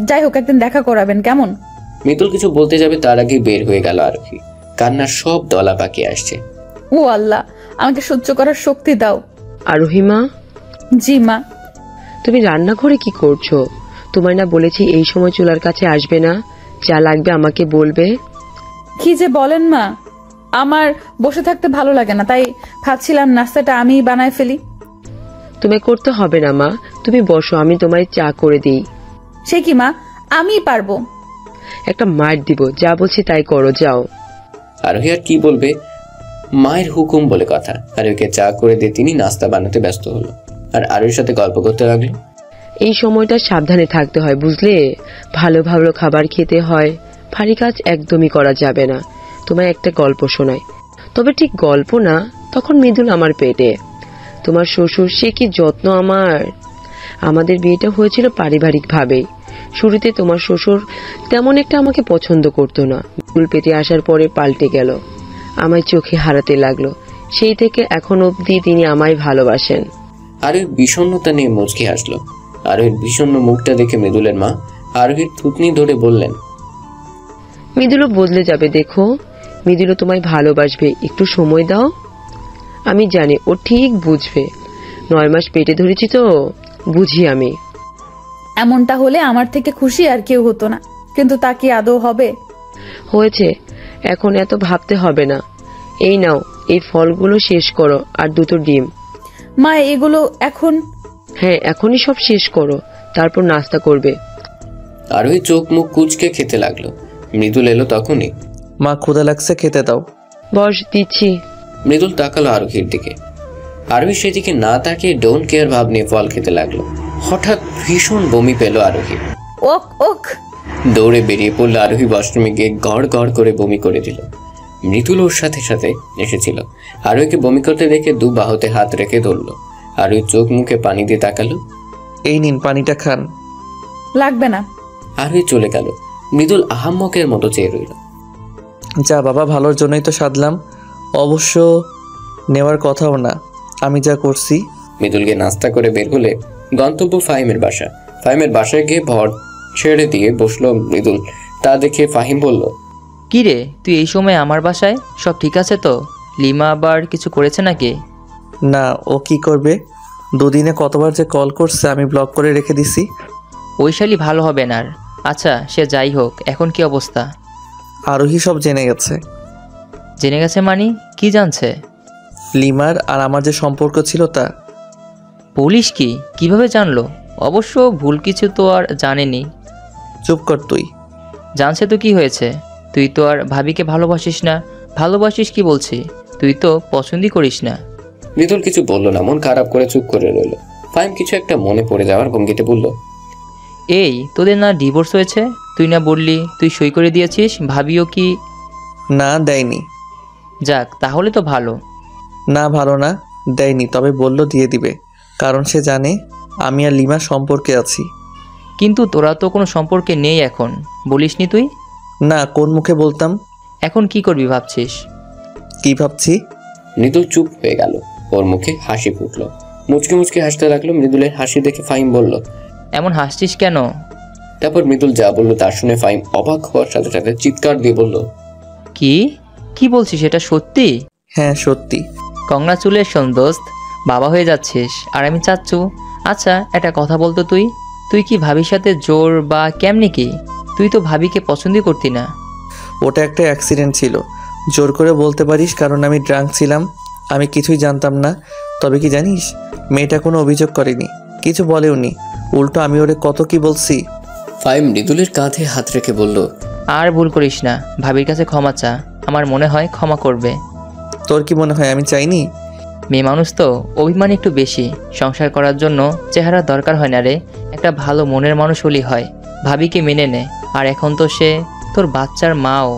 যাই হোক, একদিন দেখা করাবেন, কেমন? মৃদুল কিছু বলতে যাবে তার আগে বের হয়ে গেল আরোহী। কান্নার সব দলা পাকি আসছে। ও আল্লাহ, আমাকে সহ্য করার শক্তি দাও। আরোহী মা। জি মা। তুমি রান্নাঘরে কি করছো? তোমায় না বলেছি এই সময় চুলার কাছে আসবে না, যা লাগবে আমাকে বলবে। কি যে বলেন মা, আমার বসে থাকতে ভালো লাগে না, তাই ভাবছিলাম নাস্তাটা আমিই বানায় ফেলি। তোমায় করতে হবে না মা, তুমি বসো, আমি তোমায় চা করে দিই। সে কি মা, আমিই পারবো। একটা মার দিব, যা বলছি তাই করো, যাও। আরোহী আর কি বলবে, মায়ের হুকুম বলে কথা। আরোহীকে চা করে দিয়ে তিনি নাস্তা বানাতে ব্যস্ত হলো। আর আরোহীর সাথে গল্প করতে লাগলো। এই সময়টা সাবধানে থাকতে হয়, বুঝলে? ভালো ভালো খাবার খেতে হয়, ভারী কাজ একদমই করা যাবে না। তোমায় একটা গল্প শোনাই, তবে ঠিক গল্প না, তখন মৃদুল আমার পেটে। তোমার শ্বশুর, সে কি যত্ন আমার। আমাদের বিয়েটা হয়েছিল পারিবারিক ভাবেই। শুরুতে তোমার শ্বশুর তেমন একটা আমাকে পছন্দ করতো না। মৃদুল পেটে আসার পরে পাল্টে গেল, আমায় চোখে হারাতে লাগলো। সেই থেকে এখন অবধি তিনি আমায় ভালোবাসেন। আরোহীর বিষণ্ণতা নিয়ে মুচকি হাসলো। আরোহীর বিষণ্ণ মুখটা দেখে মৃদুলের মা আরোহীর থুতনি ধরে বললেন, মৃদুলও বদলে যাবে, দেখো। মৃদুলও তোমায় ভালোবাসবে, একটু সময় দাও। আমি জানি ও ঠিক বুঝবে। 9 মাস পেটে ধরেছি তো, বুঝি আমি। এমনটা হলে আমার থেকে খুশি আর কেউ হতো না, কিন্তু তা কি আদৌ হবে? হয়েছে, এখন এত ভাবতে হবে না। এই নাও, এই ফলগুলো শেষ করো, আর 2টো ডিম। মা, এগুলো এখন? হ্যাঁ, এখনই সব শেষ করো, তারপর নাস্তা করবে। আরোহী চোখ মুখ কুচকে খেতে লাগলো। মৃদুল এলো তখনই। মা, ক্ষুধা লাগছে, খেতে দাও। বস, দিচ্ছি। মৃদুল তাকালো আরোহীর দিকে। আরোহী সেদিকে না তাকিয়ে ডোন্ট কেয়ার ভাব নিয়ে ফল খেতে লাগলো। হঠাৎ ভীষণ বমি পেল আরোহী। ওক ওক দৌড়ে বেরিয়ে পড়লো আরোহী। ওয়াশরুমে গিয়ে গড় গড় করে বমি করে দিল। মৃদুল ওর সাথে সাথে এসেছিল। আরোহীকে বমি করতে দেখে 2 বাহুতে হাত রেখে ধরলো। আরোহী চোখ মুখে পানি দিয়ে তাকালো। এই নিন, পানিটা খান। লাগবে না। আরোহী চলে গেল। মৃদুল আহাম্মকের মতো চেয়ে রইল। যা বাবা, ভালোর জন্যই তো সাধলাম, অবশ্য নেওয়ার কথাও না আমি যা করছি। মৃদুলকে নাস্তা করে বের হলে গন্তব্য ফাহিমের বাসা। ফাহিমের বাসায় গিয়ে ভর ছেড়ে দিয়ে বসলো মৃদুল। তা দেখে ফাহিম বলল, কি রে, তুই এই সময় আমার বাসায়? সব ঠিক আছে তো? লিমা আবার কিছু করেছে নাকি? না, ও কি করবে? 2 দিনে কতবার যে কল করছে, আমি ব্লক করে রেখে দিছি। ওই শালি ভালো হবে না। আর আচ্ছা, সে যাই হোক, এখন কি অবস্থা? আরোহী সব জেনে গেছে। জেনে গেছে মানে? কি জানছে? লিমার আর আমার যে সম্পর্ক ছিল তা। পুলিশ কি কিভাবে জানলো? অবশ্য ভুল কিছু তো আর জানেনি। চুপ কর তুই। জানছে তো কি হয়েছে? তুই তো আর ভাবিকে ভালোবাসিস না। ভালোবাসিস কি বলছি, তুই তো পছন্দই করিস না। মৃদুল কিছু বলল না, মন খারাপ করে চুপ করে রইল। ফাহিম কিছু একটা মনে পড়ে যাওয়ার ভঙ্গিতে বলল, এই তোদের না ডিভোর্স হয়েছে? তুই না বললি তুই সই করে দিয়েছিস? ভাবিও কি? না, দেয়নি। যাক, তাহলে তো ভালো। না, ভালো না, দেয়নি, তবে বলল দিয়ে দিবে, কারণ সে জানে আমি আর লিমা সম্পর্কে আছি। কিন্তু তোরা তো কোনো সম্পর্কে নেই এখন, বলিসনি তুই? না, কোন মুখে বলতাম? এখন কি করবি ভাবছিস? কি ভাবছি? মৃদুল চুপ হয়ে গেল। ওর মুখে হাসি ফুটল, মুচকে মুচকে হাসতে লাগলো। মৃদুলের হাসি দেখে ফাহিম বলল, এমন হাসছিস কেন? তারপর মৃদুল যা বলল তা শুনে ফাহিম অবাক হওয়ার সাথে সাথে চিৎকার দিয়ে বলল, কি কি বলছিস? এটা সত্যি? হ্যাঁ, সত্যি। কংগ্রাচুলেশন দোস্ত, বাবা হয়ে যাচ্ছিস আর আমি চাচ্ছু। আচ্ছা, একটা কথা বলতো, তুই কি ভাবির সাথে জোর বা কেমনি কি? তুই তো ভাবিকে পছন্দই করতি না। ওটা একটা অ্যাক্সিডেন্ট ছিল, জোর করে বলতে পারিস, কারণ আমি ড্রাঙ্ক ছিলাম, আমি কিছুই জানতাম না। তবে কি জানিস, মেয়েটা কোনো অভিযোগ করেনি, কিছু বলেওনি, উল্টো আমি ওরে কত কি বলছি। ফাহিম মৃদুলের কাঁধে হাত রেখে বলল, আর ভুল করিস না, ভাবির কাছে ক্ষমা চা, আমার মনে হয় ক্ষমা করবে। তোর কি মনে হয় আমি চাইনি? মেয়ে মানুষ তো অভিমান একটু বেশি। সংসার করার জন্য চেহারা দরকার হয় না রে, একটা ভালো মনের মানুষ হলেই হয়। ভাবিকে মেনে নে, আর এখন তো সে তোর বাচ্চার মাও।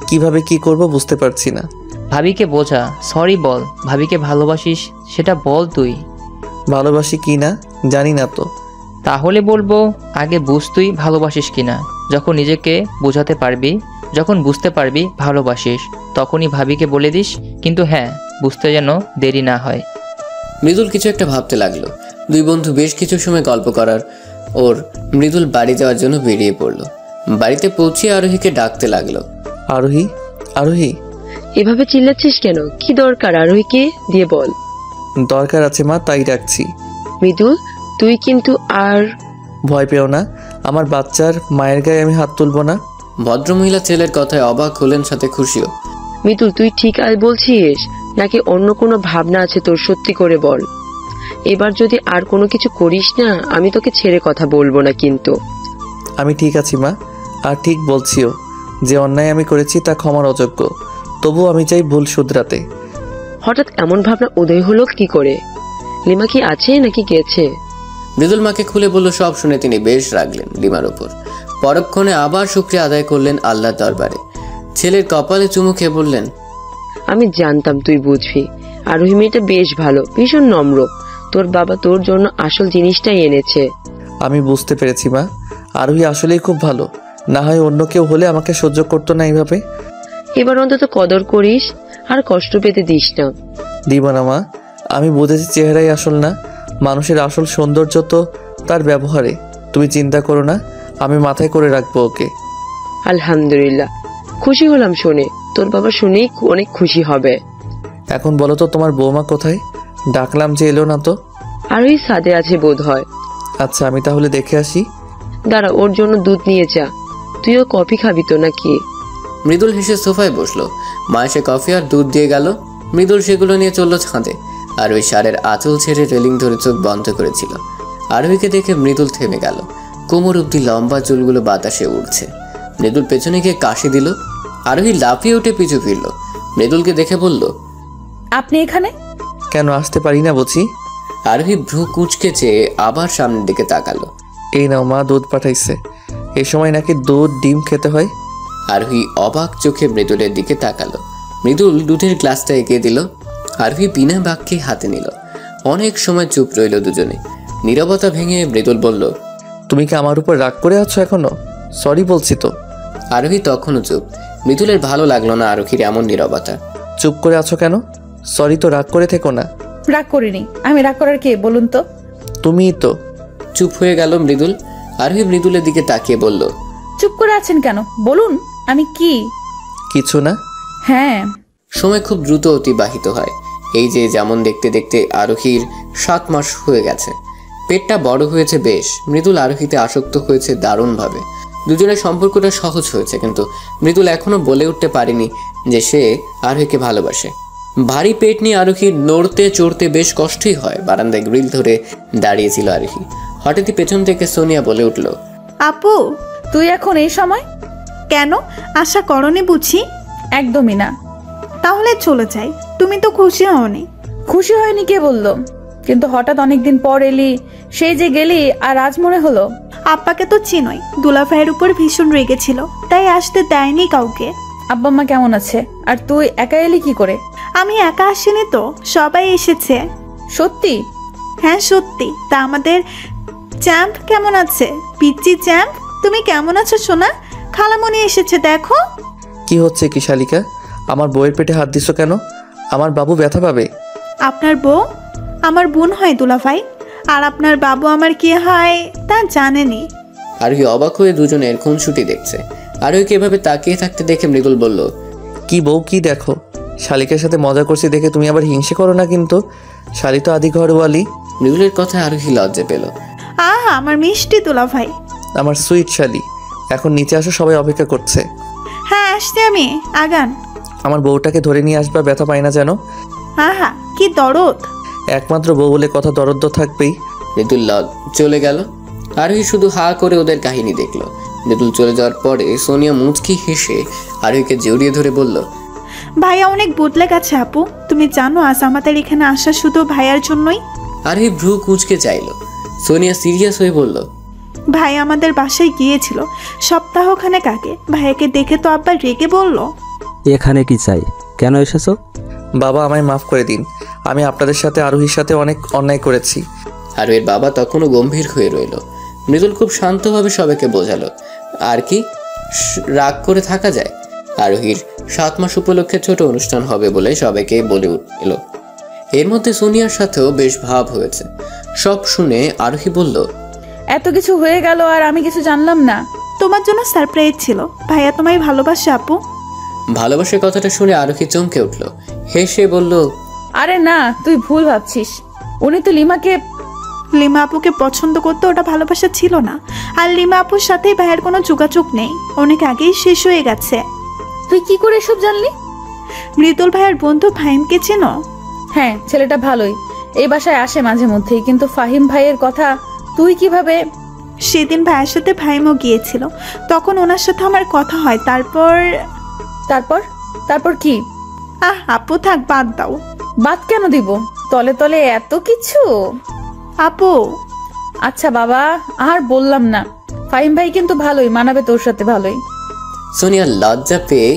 কিভাবে কি করব বুঝতে পারছি না। ভাবিকে বোঝা, সরি বল, ভাবিকে ভালোবাসিস সেটা বল তুই। ভালোবাসি কি না জানি না তো। তাহলে বলবো, আগে বুঝ তুই ভালোবাসিস কিনা। যখন নিজেকে বোঝাতে পারবি, যখন বুঝতে পারবি ভালোবাসিস, তখনই ভাবিকে বলে দিস, কিন্তু হ্যাঁ, বুঝতে যেন দেরি না হয়। মৃদুল কিছু একটা ভাবতে লাগলো। দুই বন্ধু বেশ কিছু সময় গল্প করার ওর মৃদুল বাড়ি যাওয়ার জন্য বেরিয়ে পড়ল। বাড়িতে পৌঁছে আরোহীকে ডাকতে লাগলো, আরোহী, আরোহী। এভাবে চিল্লাচ্ছিস কেন? কি দরকার আরোহীকে দিয়ে বল। দরকার আছে মা, তাই ডাকছি। মৃদুল, তুই কিন্তু আর ভয় পেও না, আমার বাচ্চার মায়ের গায়ে আমি হাত তুলব না। ভদ্রমহিলা ছেলের কথায় অবাক হলেন, সাথে খুশিও। মৃদুল, তুই ঠিক আজ বলছিস নাকি অন্য কোনো ভাবনা আছে তোর? সত্যি করে বল। এবার যদি আর কোনো কিছু করিস না, আমি তোকে ছেড়ে কথা বলবো না কিন্তু। আমি ঠিক আছি মা, আর ঠিক বলছিও, যে অন্যায় আমি করেছি তা ক্ষমার অযোগ্য, তবু আমি চাই ভুল শুধরাতে। হঠাৎ এমন ভাবনা উদয় হলো কি করে? লিমা কি আছে নাকি গেছে? মৃদুল মাকে খুলে বলল। সব শুনে তিনি বেশ রাগলেন লিমার ওপর। পরক্ষণে আবার শুকরিয়া আদায় করলেন আল্লাহর দরবারে। ছেলের কপালে চুমু খেয়ে বললেন, আমি জানতাম তুই বুঝবি। আরোহী মেয়েটা বেশ ভালো, ভীষণ নম্র। তোর বাবা তোর জন্য আসল জিনিসটাই এনেছে। আমি বুঝতে পেরেছি মা, আরোহী আসলেই খুব ভালো, না হয় অন্য কেউ হলে আমাকে সহ্য করতো না এইভাবে। এবার অন্তত কদর করিস, আর কষ্ট পেতে দিস না। দিব না মা, আমি বুঝেছি চেহারাই আসল না, মানুষের আসল সৌন্দর্য তো তার ব্যবহারে। তুমি চিন্তা করো না, আমি মাথায় করে রাখবো ওকে। আলহামদুলিল্লাহ, খুশি হলাম শুনে। তোর বাবা শুনেই অনেক খুশি হবে। এখন বলো তো, তোমার বৌমা কোথায়? ডাকলাম যে এলো না তো। আর ওই সাদে আছে বোধ হয়। আচ্ছা, আমি তাহলে দেখে আসি। দাঁড়া, ওর জন্য দুধ নিয়ে যা। তুইও কফি খাবি তো নাকি? মৃদুল হেসে সোফায় বসলো। মা এসে কফি আর দুধ দিয়ে গেল। মৃদুল সেগুলো নিয়ে চলল ছাদে, আর ওই শাড়ির আঁচল ছেড়ে রেলিং ধরে চোখ বন্ধ করেছিল। আরোহীকে দেখে মৃদুল থেমে গেল। কোমর অব্দি লম্বা চুলগুলো বাতাসে উড়ছে। মৃদুল পেছনে গিয়ে কাশি দিল। আরোহী লাফিয়ে উঠে পিছু ফিরল। মৃদুলকে দেখে বলল, আপনি এখানে? কেন আসতে পারি না বুঝি? আরোহী ভ্রু কুঁচকে চেয়ে আবার সামনের দিকে তাকালো। এই নাও মা, দুধ পাঠাইছে। এ সময় নাকি দুধ ডিম খেতে হয়। আরোহী অবাক চোখে মৃদুলের দিকে তাকালো। মৃদুল দুধের গ্লাসটা এগিয়ে দিল। আরোহী বিনা বাক্যে হাতে নিল। অনেক সময় চুপ রইল দুজনে। নীরবতা ভেঙে মৃদুল বলল, তুমি কি আমার উপর রাগ করে আছো এখনো? সরি বলছি তো। আরোহী তখনও চুপ। মৃদুলের ভালো লাগলো না আরোহীর এমন নীরবতা। চুপ করে আছো কেন? সরি তো, রাগ করে থেকো না। রাগ করিনি। আমি রাগ করার কে বলুন তো? তুমিই তো। চুপ হয়ে গেল মৃদুল। আরোহী মৃদুলের দিকে তাকিয়ে বলল, চুপ করে আছেন কেন? বলুন, আমি কি? কিছু না। হ্যাঁ। সময় খুব দ্রুত অতিবাহিত হয়। এই যে যেমন দেখতে দেখতে আরোহীর 7 মাস হয়ে গেছে। পেটটা বড় হয়েছে বেশ। মৃদুল আরোহীতে আসক্ত হয়েছে দারুণভাবে। দুজনের সম্পর্কটা সহজ হয়েছে, কিন্তু মৃদুল এখনো বলে উঠতে পারেনি যে সে আরোহীকে ভালোবাসে। ভারী পেট নিয়ে আরোহীর নড়তে চড়তে বেশ কষ্টই হয়। বারান্দায় গ্রিল ধরে দাঁড়িয়েছিল আরোহী। হঠাৎই পেছন থেকে সোনিয়া বলে উঠল, আপু তুই এখন এই সময়? কেন, আশা করনি বুঝি? একদমই না। তাহলে চলে যাই। তুমি তো খুশি হওনি। খুশি হয়নি কে বললো? কিন্তু হঠাৎ অনেকদিন পর এলি, সেই যে গেলি আর আজ মনে হলো। আব্বাকে তো চিনোই, দুলাভাইয়ের উপর ভীষণ রেগেছিল, তাই আসতে দেয়নি কাউকে। আব্বা মা কেমন আছে? আর তুই একা এলি কি করে? আমি একা আসিনি তো, সবাই এসেছে। সত্যি? হ্যাঁ সত্যি। তা আমাদের চ্যাম্প কেমন আছে? পিচ্চি চ্যাম্প, তুমি কেমন আছো সোনা? খালামণি এসেছে দেখো। কি হচ্ছে কি শালিকা? আমার বউয়ের পেটে হাত দিছো কেন? আমার বাবু ব্যথা পাবে। আপনার বউ আমার বোন হয় দুলাভাই, আর আপনার বাবু আমার কি হয় তা জানেনি। আরোহী অবাক হয়ে দুজনের খুনসুটি দেখছে। আরোহীকে এভাবে তাকিয়ে থাকতে দেখে মৃদুল বলল, কি বউ কি দেখো? শালিকার সাথে মজা করছি দেখে তুমি আবার হিংসে করো না কিন্তু। শালি তো আদি ঘরওয়ালি। মৃদুলের কথা আরোহী লজ্জা পেল। আমার মিষ্টি দুলাভাই, আমার সুইট শালি। এখন নিচে আসো, সবাই অপেক্ষা করছে। হ্যাঁ আসতে আমি, আগান। আমার বউটাকে ধরে নিয়ে আসবা, ব্যথা পাই না যেন। কি দরদ। একমাত্র বউ বলে কথা, দরদ থাকবেই। মৃদুল চলে গেল। আরোহী শুধু হা করে ওদের কাহিনী দেখলো। মৃদুল চলে যাওয়ার পরে সোনিয়া মুচকি হেসে আরোহীকে জড়িয়ে ধরে বলল, ভাইয়া অনেক বদলে গেছে আপু। তুমি জানো আজ আমাদের এখানে আসা শুধু ভাইয়ার জন্যই। আরোহী ভ্রু কুঁচকে চাইল। সোনিয়া সিরিয়াস হয়ে বলল, ভাই আমাদের বাসায় গিয়েছিল সপ্তাহখানেক আগে। ভাইয়াকে দেখে তো আব্বা রেগে বলল, এখানে কি চাই, কেন এসেছো? বাবা আমায় মাফ করে দিন, আমি আপনাদের সাথে আরোহীর সাথে অনেক অন্যায় করেছি। আরোহীর বাবা তখনও গম্ভীর হয়ে রইল। মৃদুল খুব শান্তভাবে সবাইকে বোঝালো, আর কি রাগ করে থাকা যায়? আরোহীর 7 মাস উপলক্ষে ছোট অনুষ্ঠান হবে বলে সবাইকে বলে উঠল। এর মধ্যে সোনিয়ার সাথেও বেশ ভাব হয়েছে। সব শুনে আরোহী বলল, এত কিছু হয়ে গেল আর আমি কিছু জানলাম না। তোমার জন্য সারপ্রাইজ ছিল। ভাইয়া তোমায় ভালোবাসে আপু। ভালোবাসার কথাটা শুনে আরোহী চমকে উঠল। হেসে বলল, আরে না, তুই ভুল ভাবছিস। উনি তো লিমা আপুকে পছন্দ করতে, ওটা ভালোবাসা ছিল না। আর লিমা আপুর সাথে ভাইয়ের কোনো যোগাযোগ নেই, অনেক আগেই শেষ হয়ে গেছে। তুই কি করে এসব জানলি? মৃদুল ভাইয়ের বন্ধু ফাহিমকে চেনো? হ্যাঁ, ছেলেটা ভালোই, এই বাসায় আসে মাঝে মধ্যেই। কিন্তু ফাহিম ভাইয়ের কথা তুই কিভাবে? সেদিন ভাইয়ের সাথে ফাহিমও গিয়েছিল, তখন ওনার সাথে আমার কথা হয়। তারপর কি? আপু থাক, বাদ দাও। বাদ কেন দিব? তলে তলে এত কিছু। আপু আচ্ছা বাবা, আর বললাম না। ফাহিম ভাই কিন্তু ভালোই, মানাবে তোর সাথে ভালোই। সোনিয়া লজ্জা পেয়ে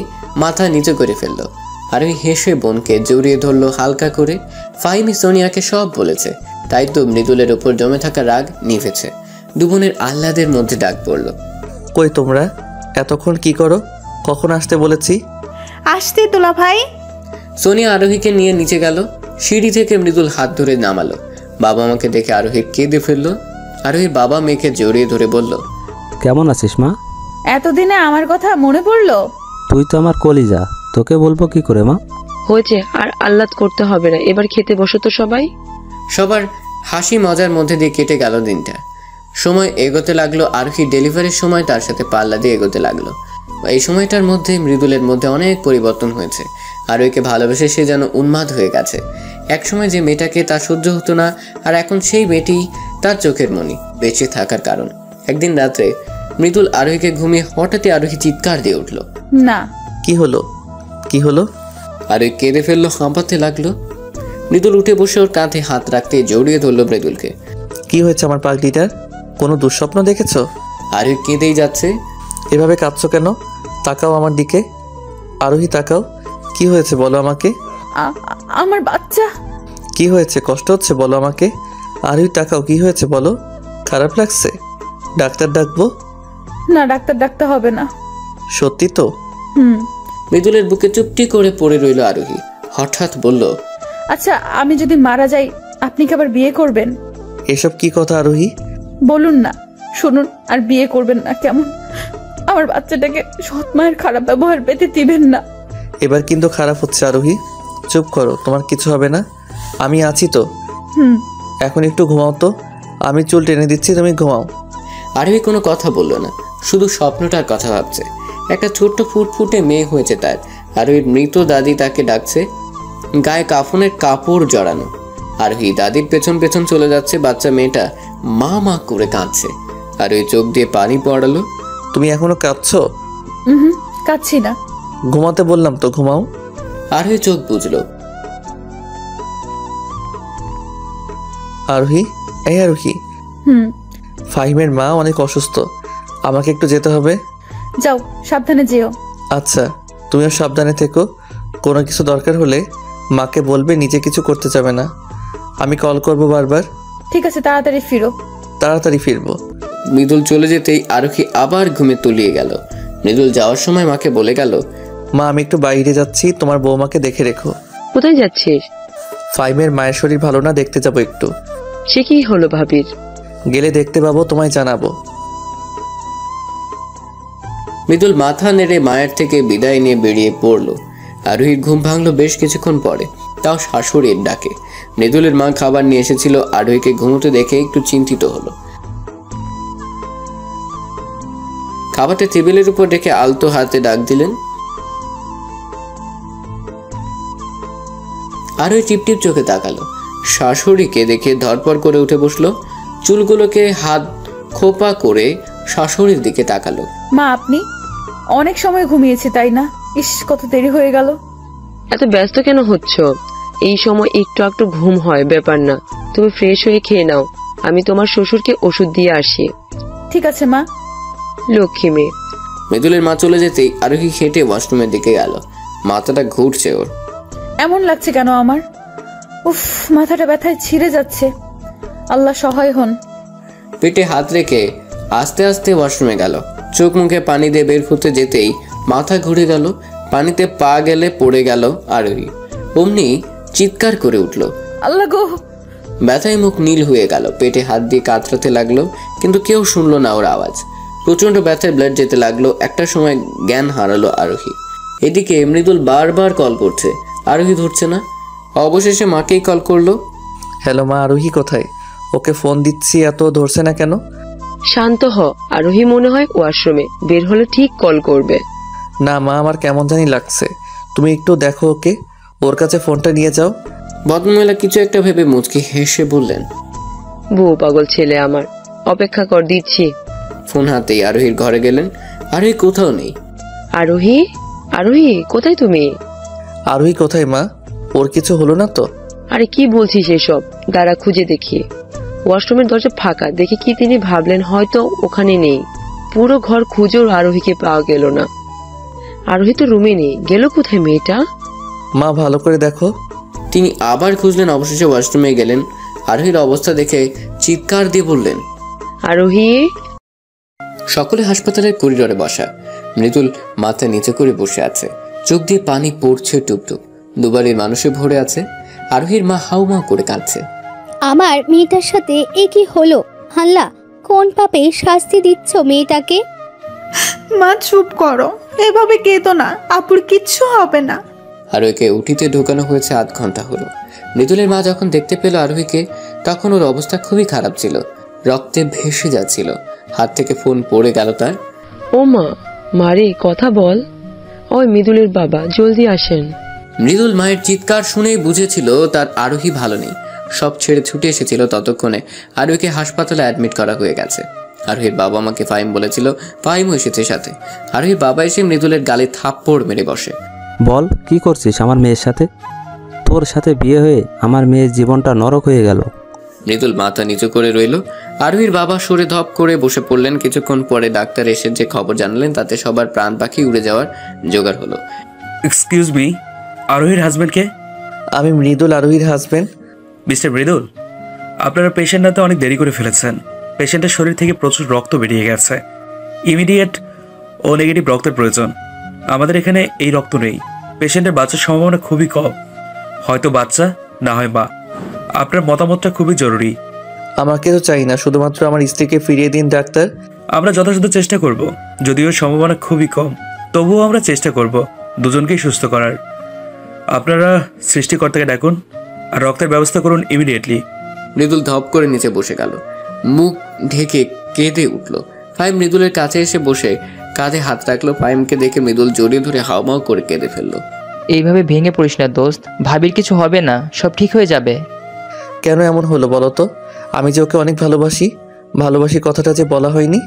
মাথা নিচু করে ফেললো। আর ওই হেসে বোনকে জড়িয়ে ধরলো হালকা করে। ফাহিমি সোনিয়াকে সব বলেছে, তাই তো মৃদুলের উপর জমে থাকা রাগ নিভেছে। দুবোনের আহ্লাদের মধ্যে ডাক পড়লো, কই তোমরা? এতক্ষণ কি করো? কখন আসতে বলেছি? আসতে তোলা ভাই। সোনিয়া আরোহীকে নিয়ে নিচে গেল। সিঁড়ি থেকে মৃদুল হাত ধরে নামালো। বাবা মাকে দেখে আরোহী কেঁদে ফেললো। আরোহীর বাবা মেয়েকে জড়িয়ে ধরে বলল, কেমন আছিস মা? এতদিনে আমার কথা মনে পড়লো? তুই তো আমার কলিজা, তোকে বলবো কি করে মা? হয়েছে, আর আহ্লাদ করতে হবে না, এবার খেতে বসো তো সবাই। সবার হাসি মজার মধ্যে দিয়ে কেটে গেল দিনটা। সময় এগোতে লাগলো। আরোহী ডেলিভারির সময় তার সাথে পাল্লা দিয়ে এগোতে লাগলো। এই সময়টার মধ্যে মৃদুলের মধ্যে অনেক পরিবর্তন হয়েছে। আরোহীকে ভালোবেসে সে যেন উন্মাদ হয়ে গেছে। একসময় যে মেয়েটাকে তার সহ্য হতো না, আর এখন সেই মেয়েটি তার চোখের মণি, বেঁচে থাকার কারণ। একদিন রাত্রে মৃদুল আরোহীকে ঘুমিয়ে হঠাৎই আরোহী চিৎকার দিয়ে উঠল, না। কি হলো? কি হলো? আরোহী কেঁদে ফেললো, হাঁপাতে লাগলো। মৃদুল উঠে বসে ওর কাঁধে হাত রাখতে জড়িয়ে ধরলো মৃদুলকে। কি হয়েছে আমার পাগলিটার? কোনো দুঃস্বপ্ন দেখেছো? আরোহী কেঁদেই যাচ্ছে। এভাবে কাঁদছো কেন? তাকাও আমার দিকে। আরোহী তাকাও। কি হয়েছে বলো আমাকে। আমার বাচ্চা। কি হয়েছে? কষ্ট হচ্ছে বলো আমাকে। আরোহী তাকাও, কি হয়েছে বলো। খারাপ লাগছে? ডাক্তার ডাকবো? না, ডাক্তার ডাকতে হবে না। সত্যি তো? মৃদুলের বুকে চুপটি করে পড়ে রইল আরোহী। হঠাৎ বলল, আচ্ছা আমি যদি মারা যাই আপনি কি আবার বিয়ে করবেন? এসব কি কথা আরোহী? বলুন না, শুনুন। আর বিয়ে করবেন না কেমন? আমার বাচ্চাটাকে সৎ মায়ের খারাপ ব্যবহার পেতে দিবেন না। এবার কিন্তু খারাপ হচ্ছে আরোহী। চুপ করো, তোমার কিছু হবে না, আমি আছি তো। এখন একটু ঘুমাও তো, আমি চুল টেনে দিচ্ছি, তুমি ঘুমাও। আরোহী কোনো কথা বলল না, শুধু স্বপ্নটার কথা ভাবছে। একটা ছোট্ট ফুটফুটে মেয়ে হয়েছে তার। আরোহীর মৃত দাদি তাকে ডাকছে, গায়ে কাফনের কাপড় জড়ানো। আরোহী দাদির পেছন পেছন চলে যাচ্ছে। বাচ্চা মেয়েটা মা মা করে কাঁদছে। আর ওই চোখ দিয়ে পানি পড়ালো। তুমি এখনো কাঁদছো? হুম, কাঁদছি না। ঘুমাতে বললাম তো, ঘুমাও। আরোহী চোখ বুঝলো। আরোহী, এই আরোহী, ফাহিমের মা অনেক অসুস্থ, আমাকে একটু যেতে হবে। যাও, সাবধানে যেও। আচ্ছা, তুমিও সাবধানে থেকো। কোনো কিছু দরকার হলে মাকে বলবে, নিজে কিছু করতে যাবে না। আমি কল করব বারবার। ঠিক আছে, তাড়াতাড়ি ফিরো। তাড়াতাড়ি ফিরবো। মৃদুল চলে যেতেই আরোহী আবার ঘুমে তলিয়ে গেল। মৃদুল যাওয়ার সময় মাকে বলে গেল, মা আমি একটু বাইরে যাচ্ছি, তোমার বৌমাকে দেখে রেখো। কোথায় যাচ্ছিস? ফাহিমের মায়ের শরীর ভালো না, দেখতে যাবো একটু। সে কি হলো ভাবির? গেলে দেখতে পাবো, তোমায় জানাবো। মৃদুল মাথা নেড়ে মায়ের থেকে বিদায় নিয়ে বেরিয়ে পড়লো। আরোহীর ঘুম ভাঙলো বেশ কিছুক্ষণ পরে, তাও শাশুড়ির ডাকে। মৃদুলের মা খাবার নিয়ে এসেছিল। আরোহীকে ঘুমোতে দেখে একটু চিন্তিত হলো। খাবারটা টেবিলের উপর রেখে আলতো হাতে ডাক দিলেন। আরোহী টিপটিপ চোখে তাকালো। শাশুড়িকে দেখে ধরপড় করে উঠে বসলো। চুলগুলোকে হাত খোপা করে শাশুড়ির দিকে তাকালো। মা, আপনি অনেক সময় ঘুমিয়েছে তাই না? ইস, কত দেরি হয়ে গেল। এত ব্যস্ত কেন হচ্ছ? এই সময় একটু একটু ঘুম হয়, ব্যাপার না। তুমি ফ্রেশ হয়ে খেয়ে নাও, আমি তোমার শ্বশুরকে ওষুধ দিয়ে আসি। ঠিক আছে মা। লক্ষ্মী মেয়ে। মৃদুলের মা চলে যেতেই আরোহী হেঁটে ওয়াশরুমের দিকে গেল। মাথাটা ঘুরছে ওর। এমন লাগছে কেন আমার? উফ, মাথাটা ব্যথায় ছিঁড়ে যাচ্ছে। আল্লাহ সহায় হন। পেটে হাত রেখে আস্তে আস্তে ওয়াশরুমে গেল। চোখ মুখে পানি দিয়ে বের হতে যেতেই মাথা ঘুরে গেল। পানিতে পা গেলে পড়ে গেল আরোহী। অমনি চিৎকার করে উঠল। আল্লাহ গো! ব্যথায় মুখ নীল হয়ে গেল। পেটে হাত দিয়ে কাতরাতে লাগলো, কিন্তু কেউ শুনলো না ওর আওয়াজ। প্রচন্ড ব্যথায় ব্লাড যেতে লাগলো। একটা সময় জ্ঞান হারালো আরোহী। এদিকে মৃদুল বারবার কল করছে, আরোহী ধরছে না। অবশেষে মাকেই কল করলো। হ্যালো মা, আরোহী কোথায়? ওকে ফোন দিচ্ছি, এত ধরছে না কেন? শান্ত হ, আরোহী মনে হয় ওয়াশরুমে, বের হলে ঠিক কল করবে। না মা, আমার কেমন জানি লাগছে, তুমি একটু দেখো ওকে, ওর কাছে ফোনটা নিয়ে যাও। ভদ্রমহিলা কিছু একটা ভেবে মুচকি হেসে বললেন, বউ পাগল ছেলে আমার, অপেক্ষা কর, দিচ্ছি। ফোন হাতেই আরোহীর ঘরে গেলেন। আরোহী কোথাও নেই। আরোহী, আরোহী কোথায় তুমি? আরোহী কোথায় মা? ওর কিছু হলো না তো? আরে কি বলছিস এসব? দাঁড়া, খুঁজে দেখি। ওয়াশরুমের দরজা ফাঁকা দেখে কি তিনি ভাবলেন হয়তো ওখানে নেই। পুরো ঘর খুঁজেও আরোহীকে পাওয়া গেল না। আরোহী তো রুমে নেই, গেল কোথায় মেয়েটা? মা ভালো করে দেখো। তিনি আবার খুঁজলেন, অবশেষে ওয়াশরুমে গেলেন। আরোহীর অবস্থা দেখে চিৎকার দিয়ে বললেন, আরোহী! সকলে হাসপাতালের করিডোরে বসা। মৃদুল মাথা নিচে করে বসে আছে, চোখ দিয়ে পানি পড়ছে টুপটুপ। দুবারের মানুষে ভরে আছে। আরোহীর মা হাউমাউ করে কাঁদছে। আমার মেয়েটার সাথে এ কি হলো? আল্লাহ, কোন পাপে শাস্তি দিচ্ছ মেয়েটাকে? মা চুপ করো, এভাবে কেঁদো না, আপুর কিচ্ছু হবে না। আরোহীকে উঠিতে ঢোকানো হয়েছে 8 ঘন্টা হলো। মৃদুলের মা যখন দেখতে পেল আরোহীকে, তখন ওর অবস্থা খুবই খারাপ ছিল, রক্তে ভেসে যাচ্ছিল। হাত থেকে ফোন পড়ে গেল তার। ও মা, মারে কথা বল। ওই মৃদুলের বাবা, জলদি আসেন। মৃদুল মায়ের চিৎকার শুনেই বুঝেছিল তার আরোহী ভালো নেই। সব ছেড়ে ছুটে এসেছিল। ততক্ষণে আরোহীকে হাসপাতালে অ্যাডমিট করা হয়ে গেছে। আরোহীর বাবা আমাকে ফাহিম বলেছিল, ফাহিমও এসেছে সাথে। আরোহীর বাবা এসে মৃদুলের গালে থাপ্পড় মেরে বসে। বল, কি করছিস আমার মেয়ের সাথে? তোর সাথে বিয়ে হয়ে আমার মেয়ের জীবনটা নরক হয়ে গেল। মৃদুল মাথা নিচু করে রইল। আরোহীর বাবা সরে ধপ করে বসে পড়লেন। কিছুক্ষণ পরে ডাক্তার এসে যে খবর জানালেন, তাতে সবার প্রাণ পাখি উড়ে যাওয়ার জোগাড় হলো। এক্সকিউজ মি, আরোহীর হাজব্যান্ডকে? আমি মৃদুল, আরোহীর হাজব্যান্ড। মিস্টার মৃদুল, আপনারা পেশেন্টরা তো অনেক দেরি করে ফেলেছেন। পেশেন্টের শরীর থেকে প্রচুর রক্ত বেরিয়ে গেছে। ইমিডিয়েট ও নেগেটিভ রক্তের প্রয়োজন। আমাদের এখানে এই রক্ত নেই। পেশেন্টের বাচ্চার সম্ভাবনা খুবই কম, হয়তো বাচ্চা, না হয় মা। আপনার মতামতটা খুবই জরুরি। আমাকে তো চাই না, শুধুমাত্র আমার স্ত্রীকে ফিরিয়ে দিন ডাক্তার। আমরা যথাযথ চেষ্টা করব, যদিও সম্ভাবনা খুবই কম, তবুও আমরা চেষ্টা করব দুজনকেই সুস্থ করার। আপনারা সৃষ্টিকর্তাকে ডাকুন আর রক্তের ব্যবস্থা করুন ইমিডিয়েটলি। মৃদুল ধপ করে নিচে বসে গেল, মুখ ঢেকে কেঁদে উঠল। ফাহিম মৃদুলের কাছে এসে বসে কাঁধে হাত রাখলো। ফাহিমকে দেখে মৃদুল জড়িয়ে ধরে হাওমাও করে কেঁদে ফেললো। এইভাবে ভেঙে পড়িস না দোস্ত, ভাবির কিছু হবে না, সব ঠিক হয়ে যাবে। কেন এমন হলো বলো তো? আমি যে ওকে অনেক ভালোবাসি, ভালোবাসি কথাটা যে বলা হয়নি।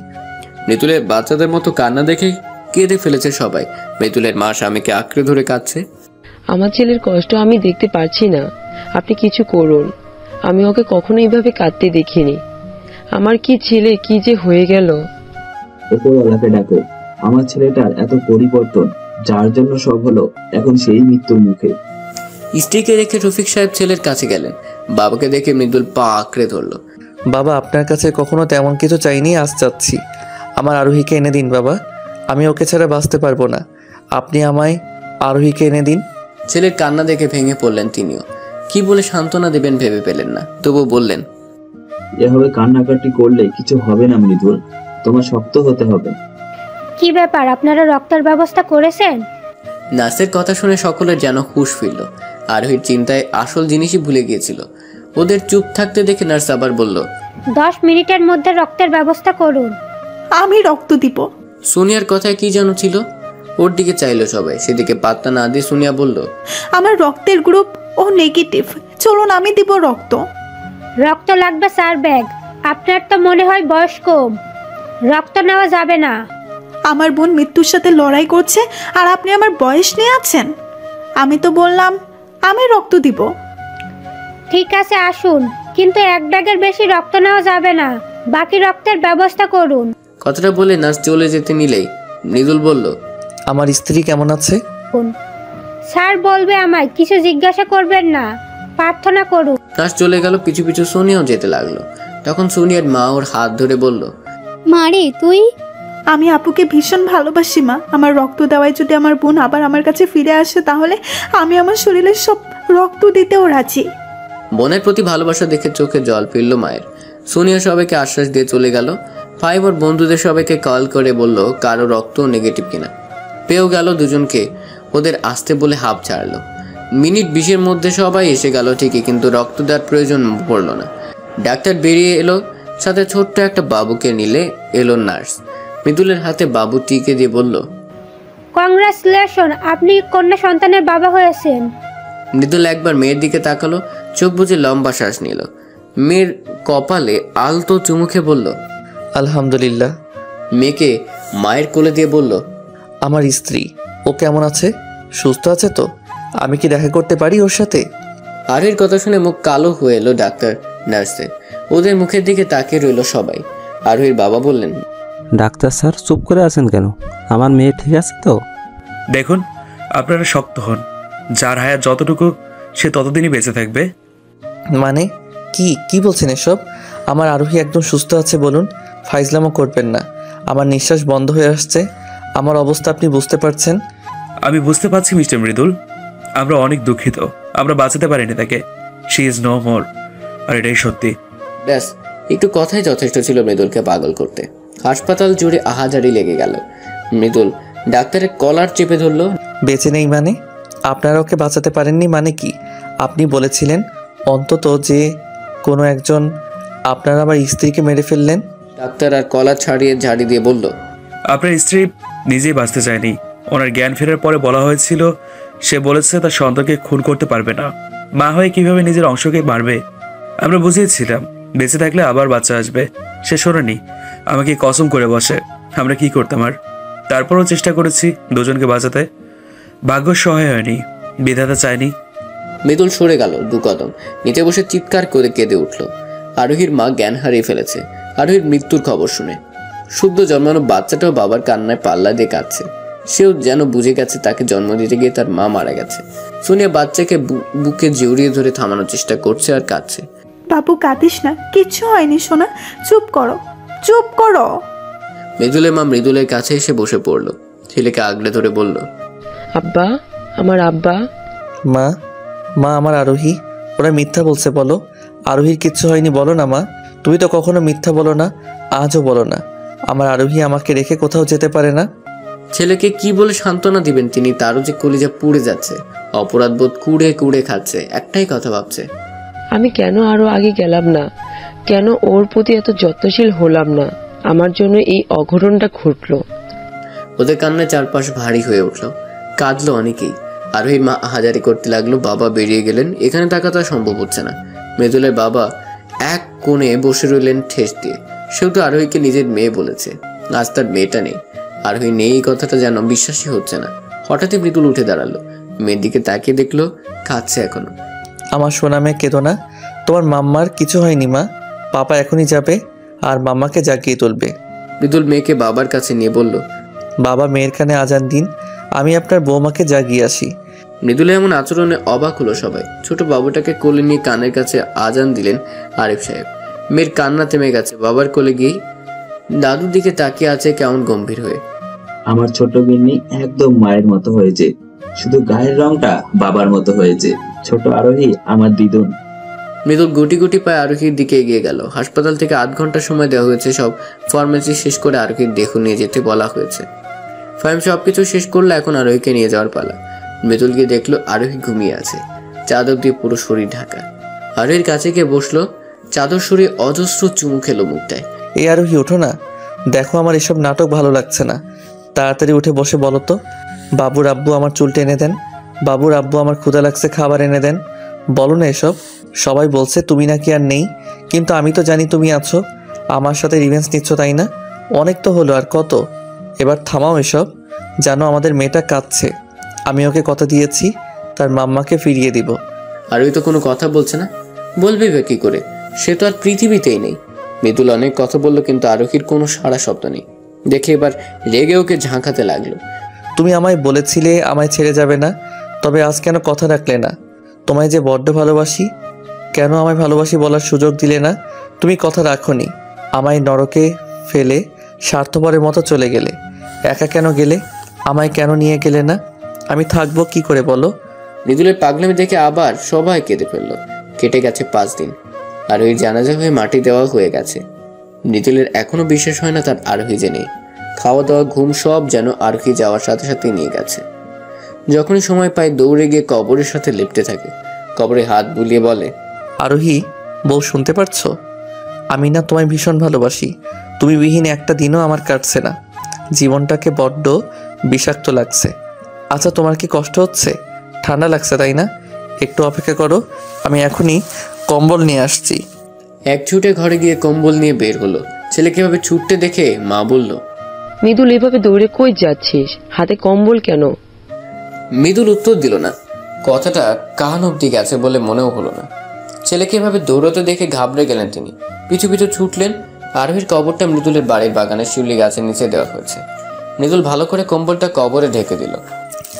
মৃদুলের বাচ্চাদের মতো কান্না দেখে কেঁদে ফেলেছে সবাই। মৃদুলের মা স্বামীকে আঁকড়ে ধরে কাঁদছে। আমার ছেলের কষ্ট আমি দেখতে পারছি না, আপনি কিছু করুন। আমি ওকে কখনো এইভাবে কাঁদতে দেখিনি। আমার কি ছেলে কি যে হয়ে গেল। উপরওয়ালাকে ডাকো। আমার ছেলেটার এত পরিবর্তন, যার জন্য সব হলো, এখন সেই মৃত্যুর মুখে। স্ত্রীকে রেখে রফিক সাহেব ছেলের কাছে গেলেন। বাবাকে দেখে মৃদুল পা আঁকড়ে ধরলো। বাবা, আপনার কাছে কখনো তেমন কিছু চাইনি, আজ চাচ্ছি। আমার আরোহীকে এনে দিন বাবা, আমি ওকে ছাড়া বাঁচতে পারবো না। আপনি আমায় আরোহীকে এনে দিন। ছেলের কান্না দেখে ভেঙে পড়লেন তিনিও। কি বলে সান্ত্বনা দেবেন ভেবে পেলেন না, তবু বললেন, এভাবে কান্নাকাটি করলে কিছু হবে না মৃদুল, তোমার শক্ত হতে হবে। কি ব্যাপার, আপনারা রক্তের ব্যবস্থা করেছেন? নার্সের কথা শুনে সকলের যেন হুঁশ ফিরল। আরোহীর চিন্তায় আসল জিনিসই ভুলে গিয়েছিল। ওদের চুপ থাকতে দেখে নার্স আবার বলল, 10 মিনিটের মধ্যে রক্তের ব্যবস্থা করুন। আমি রক্ত দিব। সোনিয়ার কথায় কি যেন ছিল। ওর দিকে চাইলো সবাই, সেদিকে পাত্তা না দিয়ে সোনিয়া বলল, আমার রক্তের গ্রুপ ও নেগেটিভ, চলুন আমি দিব রক্ত। রক্ত লাগবে 4 ব্যাগ। আপনার তো মনে হয় বয়স কম, রক্ত নেওয়া যাবে না। আমার বোন মৃত্যুর সাথে লড়াই করছে আর আপনি আমার বয়স নিয়ে আছেন। আমি তো বললাম আমি রক্ত দিব। ঠিক আছে আসুন, কিন্তু 1 ব্যাগের বেশি রক্ত নেওয়া যাবে না। বাকি রক্তের ব্যবস্থা করুন। কথাটা বলে নার্স চলে যেতে নিলেই মৃদুল বলল, আমার স্ত্রী কেমন আছে? স্যার বলবে আমায়, কিছু জিজ্ঞাসা করবেন না, প্রার্থনা করুন। নার্স চলে গেল, পিছু পিছু সোনিয়াও যেতে লাগলো। তখন সোনিয়ার মা ওর হাত ধরে বলল, মারে তুই? আমি আপুকে ভীষণ ভালোবাসি মা। আমার রক্ত দেওয়ায় যদি আমার বোন আবার আমার কাছে ফিরে আসে, তাহলে আমি আমার শরীরের সব রক্ত দিতেও রাজি। বোনের প্রতি ভালোবাসা দেখে চোখে জল ফিরল মায়ের। সোনিয়া সবাইকে আশ্বাস দিয়ে চলে গেল। ফাইভ ওর বন্ধুদের সবাইকে কল করে বলল কারো রক্ত নেগেটিভ কিনা। পেয়েও গেল দুজনকে। ওদের আসতে বলে হাঁপ ছাড়লো। মিনিট 20-এর মধ্যে সবাই এসে গেল ঠিকই, কিন্তু রক্ত দেওয়ার প্রয়োজন পড়ল না। ডাক্তার বেরিয়ে এলো, সাথে ছোট্ট একটা বাবুকে নিলে এলো নার্স। মৃদুলের হাতে বাবুটিকে দিয়ে বলল, কংগ্রাচুলেশন, আপনি কন্যা সন্তানের বাবা হয়েছেন। মৃদুল একবার মেয়ের দিকে তাকালো, চোখ বুজে লম্বা শ্বাস নিল। মেয়ের কপালে আলতো চুমুখে বলল, আলহামদুলিল্লাহ। মেয়েকে মায়ের কোলে দিয়ে বলল, আমার স্ত্রী ও কেমন আছে? সুস্থ আছে তো? আমি কি দেখা করতে পারি ওর সাথে? আরোহীর কথা শুনে মুখ কালো হয়ে এলো ডাক্তার নার্সের। ওদের মুখের দিকে তাকিয়ে রইল সবাই। আরোহীর বাবা বললেন, ডাক্তার স্যার চুপ করে আছেন কেন? আমার মেয়ে ঠিক আছে তো? দেখুন, আপনারা শক্ত হন। যার হায়াত যতটুকু, সে ততদিনই বেঁচে থাকবে। মানে কি কি বলছেন এসব? আমার আরোহী একদম সুস্থ আছে বলুন। ফাইজলামও করবেন না। আমার নিঃশ্বাস বন্ধ হয়ে আসছে। আমার অবস্থা আপনি বুঝতে পারছেন? আমি বুঝতে পারছি মিস্টার মৃদুল, আমরা অনেক দুঃখিত। আমরা বাঁচাতে পারিনি তাকে। She is no more. আর এটাই সত্যি। ব্যাস, একটু কথাই যথেষ্ট ছিল মৃদুলকে পাগল করতে। হাসপাতাল জুড়ে আহাজারি লেগে গেল। মৃদুল ডাক্তারের কলার চেপে ধরলো। বেঁচে নেই মানে? আপনারা ওকে বাঁচাতে পারেননি মানে কি? আপনি বলেছিলেন অন্তত যে কোনো একজন। আপনারা আমার স্ত্রীকে মেরে ফেললেন। ডাক্তার আর কলার ছাড়িয়ে ঝাড়ি দিয়ে বলল, আপনার স্ত্রী নিজেই বাঁচতে চায়নি। ওনার জ্ঞান ফেরার পরে বলা হয়েছিল, সে বলেছে তার সন্তানকে খুন করতে পারবে না। মা হয়ে কিভাবে নিজের অংশকে মারবে। আমরা বুঝিয়েছিলাম বেঁচে থাকলে আবার বাচ্চা আসবে। সে শোনেনি, আমাকে কসম করে বসে। আমরা কি করতাম আর? তারপরও চেষ্টা করেছি দুজনকে বাঁচাতে। ভাগ্য সহায় হয়নি, বিধাতা চায়নি। মৃদুল সরে গেল 2 কদম। নিচে বসে চিৎকার করে কেঁদে উঠল। আরোহীর মা জ্ঞান হারিয়ে ফেলেছে আরোহীর মৃত্যুর খবর শুনে। শুদ্ধ জন্মানো বাচ্চাটাও বাবার কান্নায় পাল্লা দিয়ে কাঁদছে। সেও যেন বুঝে গেছে তাকে জন্ম দিতে গিয়ে তার মা মারা গেছে। সোনিয়া বাচ্চাকে বুকে জড়িয়ে ধরে থামানোর চেষ্টা করছে আর কাঁদছে। বাবু কাঁদিস না, কিচ্ছু হয়নি সোনা, চুপ করো, চুপ করো। মৃদুলের মা মৃদুলের কাছে এসে বসে পড়ল। ছেলেকে আগলে ধরে বলল, আব্বা, আমার আব্বা। মা, মা আমার আরোহী। ওরা মিথ্যা বলছে বলো। আরোহীর কিচ্ছু হয়নি বলো না মা। তুমি তো কখনো মিথ্যা বলো না, আজও বলো না। আমার আরোহী আমাকে রেখে কোথাও যেতে পারে না। ছেলেকে কি বলে সান্ত্বনা দিবেন তিনি? তারও যে কলিজা পুড়ে যাচ্ছে। অপরাধ বোধ কুড়ে কুড়ে খাচ্ছে। একটাই কথা ভাবছে, আমি কেন আরো আগে গেলাম না? কেন ওর প্রতি এত যত্নশীল হলাম না? আমার জন্য এই অঘটনটা ঘটলো। ওদের কান্নায় চারপাশ ভারী হয়ে উঠল। কাঁদলো অনেকেই। আরোহীর মা হাজারি করতে লাগলো। বাবা বেরিয়ে গেলেন। এখানে থাকা তো সম্ভব হচ্ছে না। মৃদুলের বাবা এক কোণে বসে রইলেন ঠেস দিয়ে। সেও তো আরোহীকে নিজের মেয়ে বলেছে, আজ তার মেয়েটা নেই। আরোহী নেই এই কথাটা যেন বিশ্বাসই হচ্ছে না। হঠাৎই মৃদুল উঠে দাঁড়ালো, মেয়ের দিকে তাকিয়ে দেখলো কাঁদছে এখনো। আমার সোনা মেয়ে কেঁদো না, তোমার মাম্মার কিছু হয়নি মা। পাপা এখনই যাবে আর মাম্মাকে জাগিয়ে তুলবে। মৃদুল মেয়েকে বাবার কাছে নিয়ে বলল, বাবা মেয়ের কানে আজান দিন, আমি আপনার বৌমাকে জাগিয়ে আসি। মৃদুলের এমন আচরণে অবাক হলো সবাই। ছোট বাবুটাকে কোলে নিয়ে কানের কাছে আজান দিলেন আরিফ সাহেব। মেয়ের কান্না থেমে গেছে। বাবার কোলে গিয়ে দাদুর দিকে তাকিয়ে আছে কেমন গম্ভীর হয়ে। আমার ছোট গিন্নি একদম মায়ের মতো হয়েছে, শুধু গায়ের রংটা বাবার মতো হয়েছে। ছোট আরোহী আমার দিদুন। মৃদুল গুটি গুটি পায়ে আরোহীর দিকে এগিয়ে গেল। হাসপাতাল থেকে 8 ঘন্টা সময় দেওয়া হয়েছে। সব ফর্মালিটি শেষ করে আরোহীর দেহ নিয়ে যেতে বলা হয়েছে। ফাইম সবকিছু শেষ করলে এখন আরোহীকে নিয়ে যাওয়ার পালা। মৃদুল গিয়ে দেখলো আরোহী ঘুমিয়ে আছে, চাদর দিয়ে পুরো শরীর ঢাকা। আরোহীর কাছে গিয়ে বসলো, চাদর সরিয়ে অজস্র চুমু খেলো মুখটায়। এই আরোহী ওঠো না, দেখো আমার এসব নাটক ভালো লাগছে না। তাড়াতাড়ি উঠে বসে বলো তো, বাবুর আব্বু আমার চুল টেনে দেন, বাবুর আব্বু আমার ক্ষুধা লাগছে খাবার এনে দেন। বলো না এসব। সবাই বলছে তুমি নাকি আর নেই, কিন্তু আমি তো জানি তুমি আছো। আমার সাথে রিভেঞ্জ নিচ্ছ তাই না? অনেক তো হলো, আর কত? এবার থামাও এসব। জানো আমাদের মেয়েটা কাঁদছে, আমি ওকে কথা দিয়েছি তার মাম্মাকে ফিরিয়ে দিব। আর ওই তো কোনো কথা বলছে না, বলবে বা কি করে? সে তো আর পৃথিবীতেই নেই। মৃদুল অনেক কথা বললো কিন্তু আরোহীর কোনো সাড়া শব্দ নেই। দেখে এবার রেগে ওকে ঝাঁকাতে লাগলো। তুমি আমায় বলেছিলে আমায় ছেড়ে যাবে না, তবে আজ কেন কথা রাখলে না? তোমায় যে বড্ড ভালোবাসি, কেন আমায় ভালোবাসি বলার সুযোগ দিলে না? তুমি কথা রাখোনি, আমায় নরকে ফেলে স্বার্থপরের মতো চলে গেলে। একা কেন গেলে? আমায় কেন নিয়ে গেলে না? আমি থাকবো কি করে বলো? মৃদুলের পাগলামি দেখে আবার সবাই কেঁদে ফেললো। কেটে গেছে 5 দিন। আরোহীর জানাজা হয়ে মাটি দেওয়া হয়ে গেছে। মৃদুলের এখনো বিশ্বাস হয় না তার আরোহী যে নেই। খাওয়া দাওয়া ঘুম সব যেন আরোহী যাওয়ার সাথে সাথে নিয়ে গেছে। যখনই সময় পায় দৌড়ে গিয়ে কবরের সাথে লিপটে থাকে। কবরে হাত বুলিয়ে বলে, আরোহী বউ শুনতে পারছো? আমি না তোমায় ভীষণ ভালোবাসি। তুমি বিহীন একটা দিনও আমার কাটছে না। জীবনটাকে বড্ড বিষাক্ত লাগছে। আচ্ছা তোমার কি কষ্ট হচ্ছে? ঠান্ডা লাগছে তাই না? একটু অপেক্ষা করো, আমি এখনই কম্বল নিয়ে আসছি। এক ছুটে ঘরে গিয়ে কম্বল নিয়ে বের হলো। ছেলেকে এভাবে ছুটতে দেখে মা বলল, মৃদুল এভাবে দৌড়ে কই যাচ্ছিস? হাতে কম্বল কেন? মৃদুল উত্তর দিল না। কথাটা কান অব্দি গেছে বলে মনেও হলো না। ছেলেকে এভাবে দৌড়তে দেখে ঘাবড়ে গেলেন তিনি। পিছু পিছু ছুটলেন। আরোহীর কবরটা মৃদুলের বাড়ির বাগানে শিউলি গাছের নিচে দেওয়া হয়েছে। মৃদুল ভালো করে কম্বলটা কবরে ঢেকে দিল।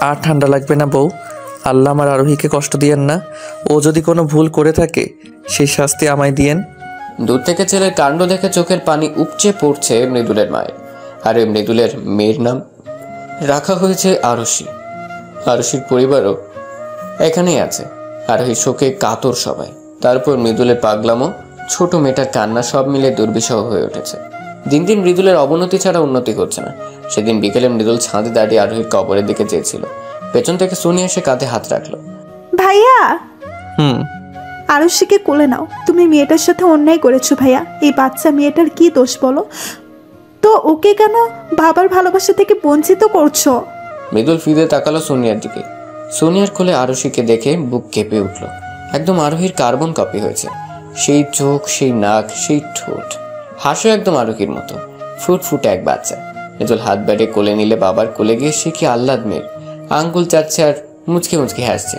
আর ঠান্ডা লাগবে না বউ। আল্লাহ আমার আরোহীকে কষ্ট দিয়েন না। ও যদি কোনো ভুল করে থাকে সেই শাস্তি আমায় দিয়েন। দূর থেকে ছেলের কাণ্ড দেখে চোখের পানি উপচে পড়ছে মৃদুলের মায়ের। আর ওই মৃদুলের মেয়ের নাম রাখা হয়েছে আরশি। আরশির পরিবারও এখানেই আছে। আরোহী শোকে কাতর সবাই। তারপর মৃদুলের পাগলামো, ছোট মেয়েটার কান্না সব মিলে দুর্বিষহ হয়ে উঠেছে। দিন দিন মৃদুলের অবনতি ছাড়া উন্নতি হচ্ছে না। সেদিন বিকেলে মৃদুল ছাদে দাঁড়িয়ে আরোহীর কবরের দিকে চেয়েছিল। পেছন থেকে সোনি এসে কাঁধে হাত রাখলো। ভাইয়া, হুম, আরুষিকে কোলে নাও। তুমি মেয়েটার সাথে অন্যায় করেছো ভাইয়া। এই বাচ্চা মেয়েটার কি দোষ বলো তো? ওকে কেন বাবার ভালোবাসা থেকে বঞ্চিত করছো? মৃদুল ফিরে তাকালো সোনিয়ার দিকে। সোনিয়ার কোলে আরুষিকে দেখে বুক কেঁপে উঠল। একদম আরোহীর কার্বন কপি হয়েছে। সেই চোখ, সেই নাক, সেই ঠোঁট, হাসো একদম আরোহীর মতো। ফুটফুটে এক বাচ্চা। মৃদুল হাত বেড়ে কোলে নিলে বাবার কোলে গিয়ে সে কি আহ্লাদ মেয়ের। আঙ্গুল চাচ্ছে আর মুচকে মুচকে হাসছে।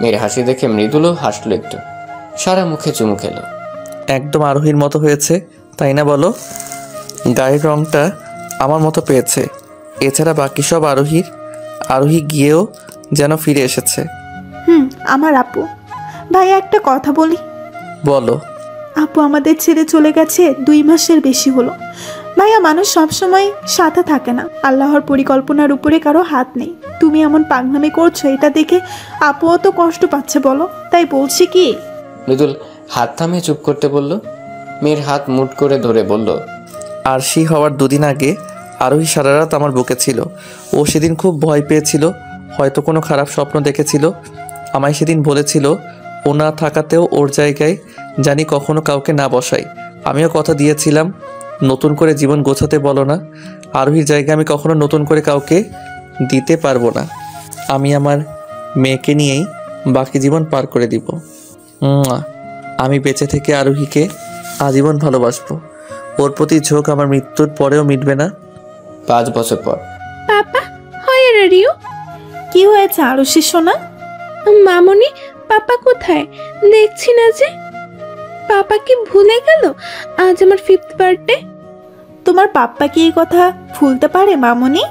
মেয়ের হাসি দেখে মৃদুলও হাসলো একটু। সারা মুখে চুমু খেলো। একদম আরোহীর মতো হয়েছে তাই না বলো? গায়ের রংটা আমার মতো পেয়েছে। এছাড়া বাকি সব আরোহীর। আরোহী গিয়েও যেন ফিরে এসেছে। আমার আপু। ভাইয়া একটা কথা বলি। বলো। আপু আমাদের ছেড়ে চলে গেছে 2 মাসের বেশি হলো। ভাইয়া, মানুষ সবসময় সাথে থাকে না। আল্লাহর পরিকল্পনার উপরে কারো হাত নেই। তুমি এমন পাগনামি করছো, এটা দেখে আপুও তো কষ্ট পাচ্ছে বলো। তাই বলছি কি। মৃদুল হাত থামিয়ে চুপ করতে বলল। মেয়ের হাত মুট করে ধরে বলল, আরশি হওয়ার 2 দিন আগে আরোহী সারা রাত আমার বুকে ছিল। ও সেদিন খুব ভয় পেয়েছিল, হয়তো কোনো খারাপ স্বপ্ন দেখেছিল। আমায় সেদিন বলেছিল ও না থাকাতেও ওর জায়গায় জানি কখনো কাউকে না বসাই। আমিও কথা দিয়েছিলাম নতুন করে জীবন গোছাতে বলো না। আরোহীর জায়গায় আমি কখনো নতুন করে কাউকে দিতে পারবো না। আমি আমার মেয়েকে নিয়েই বাকি জীবন পার করে দিব। আমি বেঁচে থেকে আরোহীকে আজীবন ভালোবাসবো। ওর প্রতি ঝোঁক আমার মৃত্যুর পরেও মিটবে না। 5 বছর পর। পাপা হয় রিও, কি হয়েছে আরুষি সোনা? মামনি পাপা কোথায়? দেখছি না যে। পাপা কি ভুলে গেল আজ আমার 5th বার্থডে? তোমার পাপ্পা কি এই কথা ভুলতে পারে মামনি?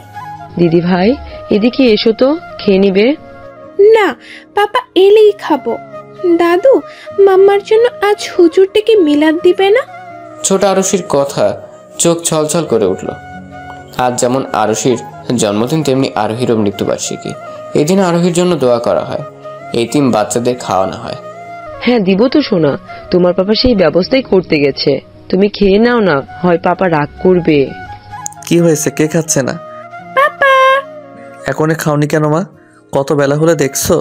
দিদি ভাই এদিকে এসো তো, খেয়ে নিবে। না, পাপা এলেই খাবো। দাদু, মাম্মার জন্য আজ হুজুর থেকে মিলাদ দিবে না? ছোট আরুষির কথা চোখ ছলছল করে উঠল। আজ যেমন আরুষির জন্মদিন, তেমনি আরোহীরও মৃত্যুবার্ষিকী। এই দিন আরোহীর জন্য দোয়া করা হয়, এতিম বাচ্চাদের খাওয়ানো হয়। হ্যাঁ দিব তো সোনা, তোমার পাপা সেই ব্যবস্থাই করতে গেছে। তুমি খেয়ে নাও না, হয় পাপা রাগ করবে। কি হয়েছে, কে খাচ্ছে না? পাপা এখনো খাওনি কেন মা? কত বেলা হলে দেখছো?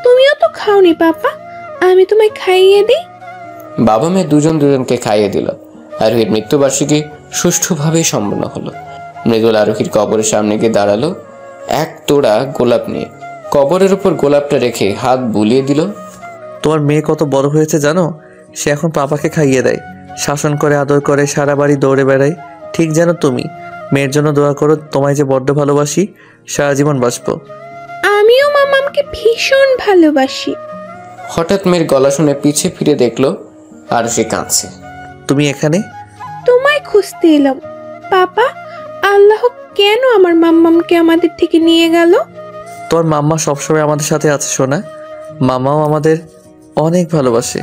তুমিও তো খাওনি পাপা, আমি তোমায় খাইয়ে দিই। বাবা মেয়ে দুজনকে খাইয়ে দিল। আরোহীর মৃত্যুবার্ষিকী সুষ্ঠুভাবে সম্পন্ন হলো। মৃদুল আরোহীর কবরের সামনে গিয়ে দাঁড়ালো, এক তোড়া গোলাপ নিয়ে। কবরের উপর গোলাপটা রেখে হাত বুলিয়ে দিল। তোমার মেয়ে কত বড় হয়েছে জানো? সে এখন পাপাকে খাইয়ে দেয়, শাসন করে, আদর করে, সারা বাড়ি দৌড়ে বেড়ায়। ঠিক যেন তুমি। মেয়ের জন্য দোয়া করো, তোমায় যে বড্ড ভালোবাসি, সারা জীবন বাঁচবো। আমিও মামামকে ভীষণ ভালোবাসি। হঠাৎ মেয়ের গলা শুনে পিছে ফিরে দেখলো আরুষি কাঁদছে। তুমি এখানে? তোমায় খুঁজতে এলাম। পাপা, আল্লাহ কেন আমার মাম্মামকে আমাদের থেকে নিয়ে গেল? তোর মাম্মা সবসময় আমাদের সাথে আছে সোনা। মামাও আমাদের অনেক ভালোবাসে।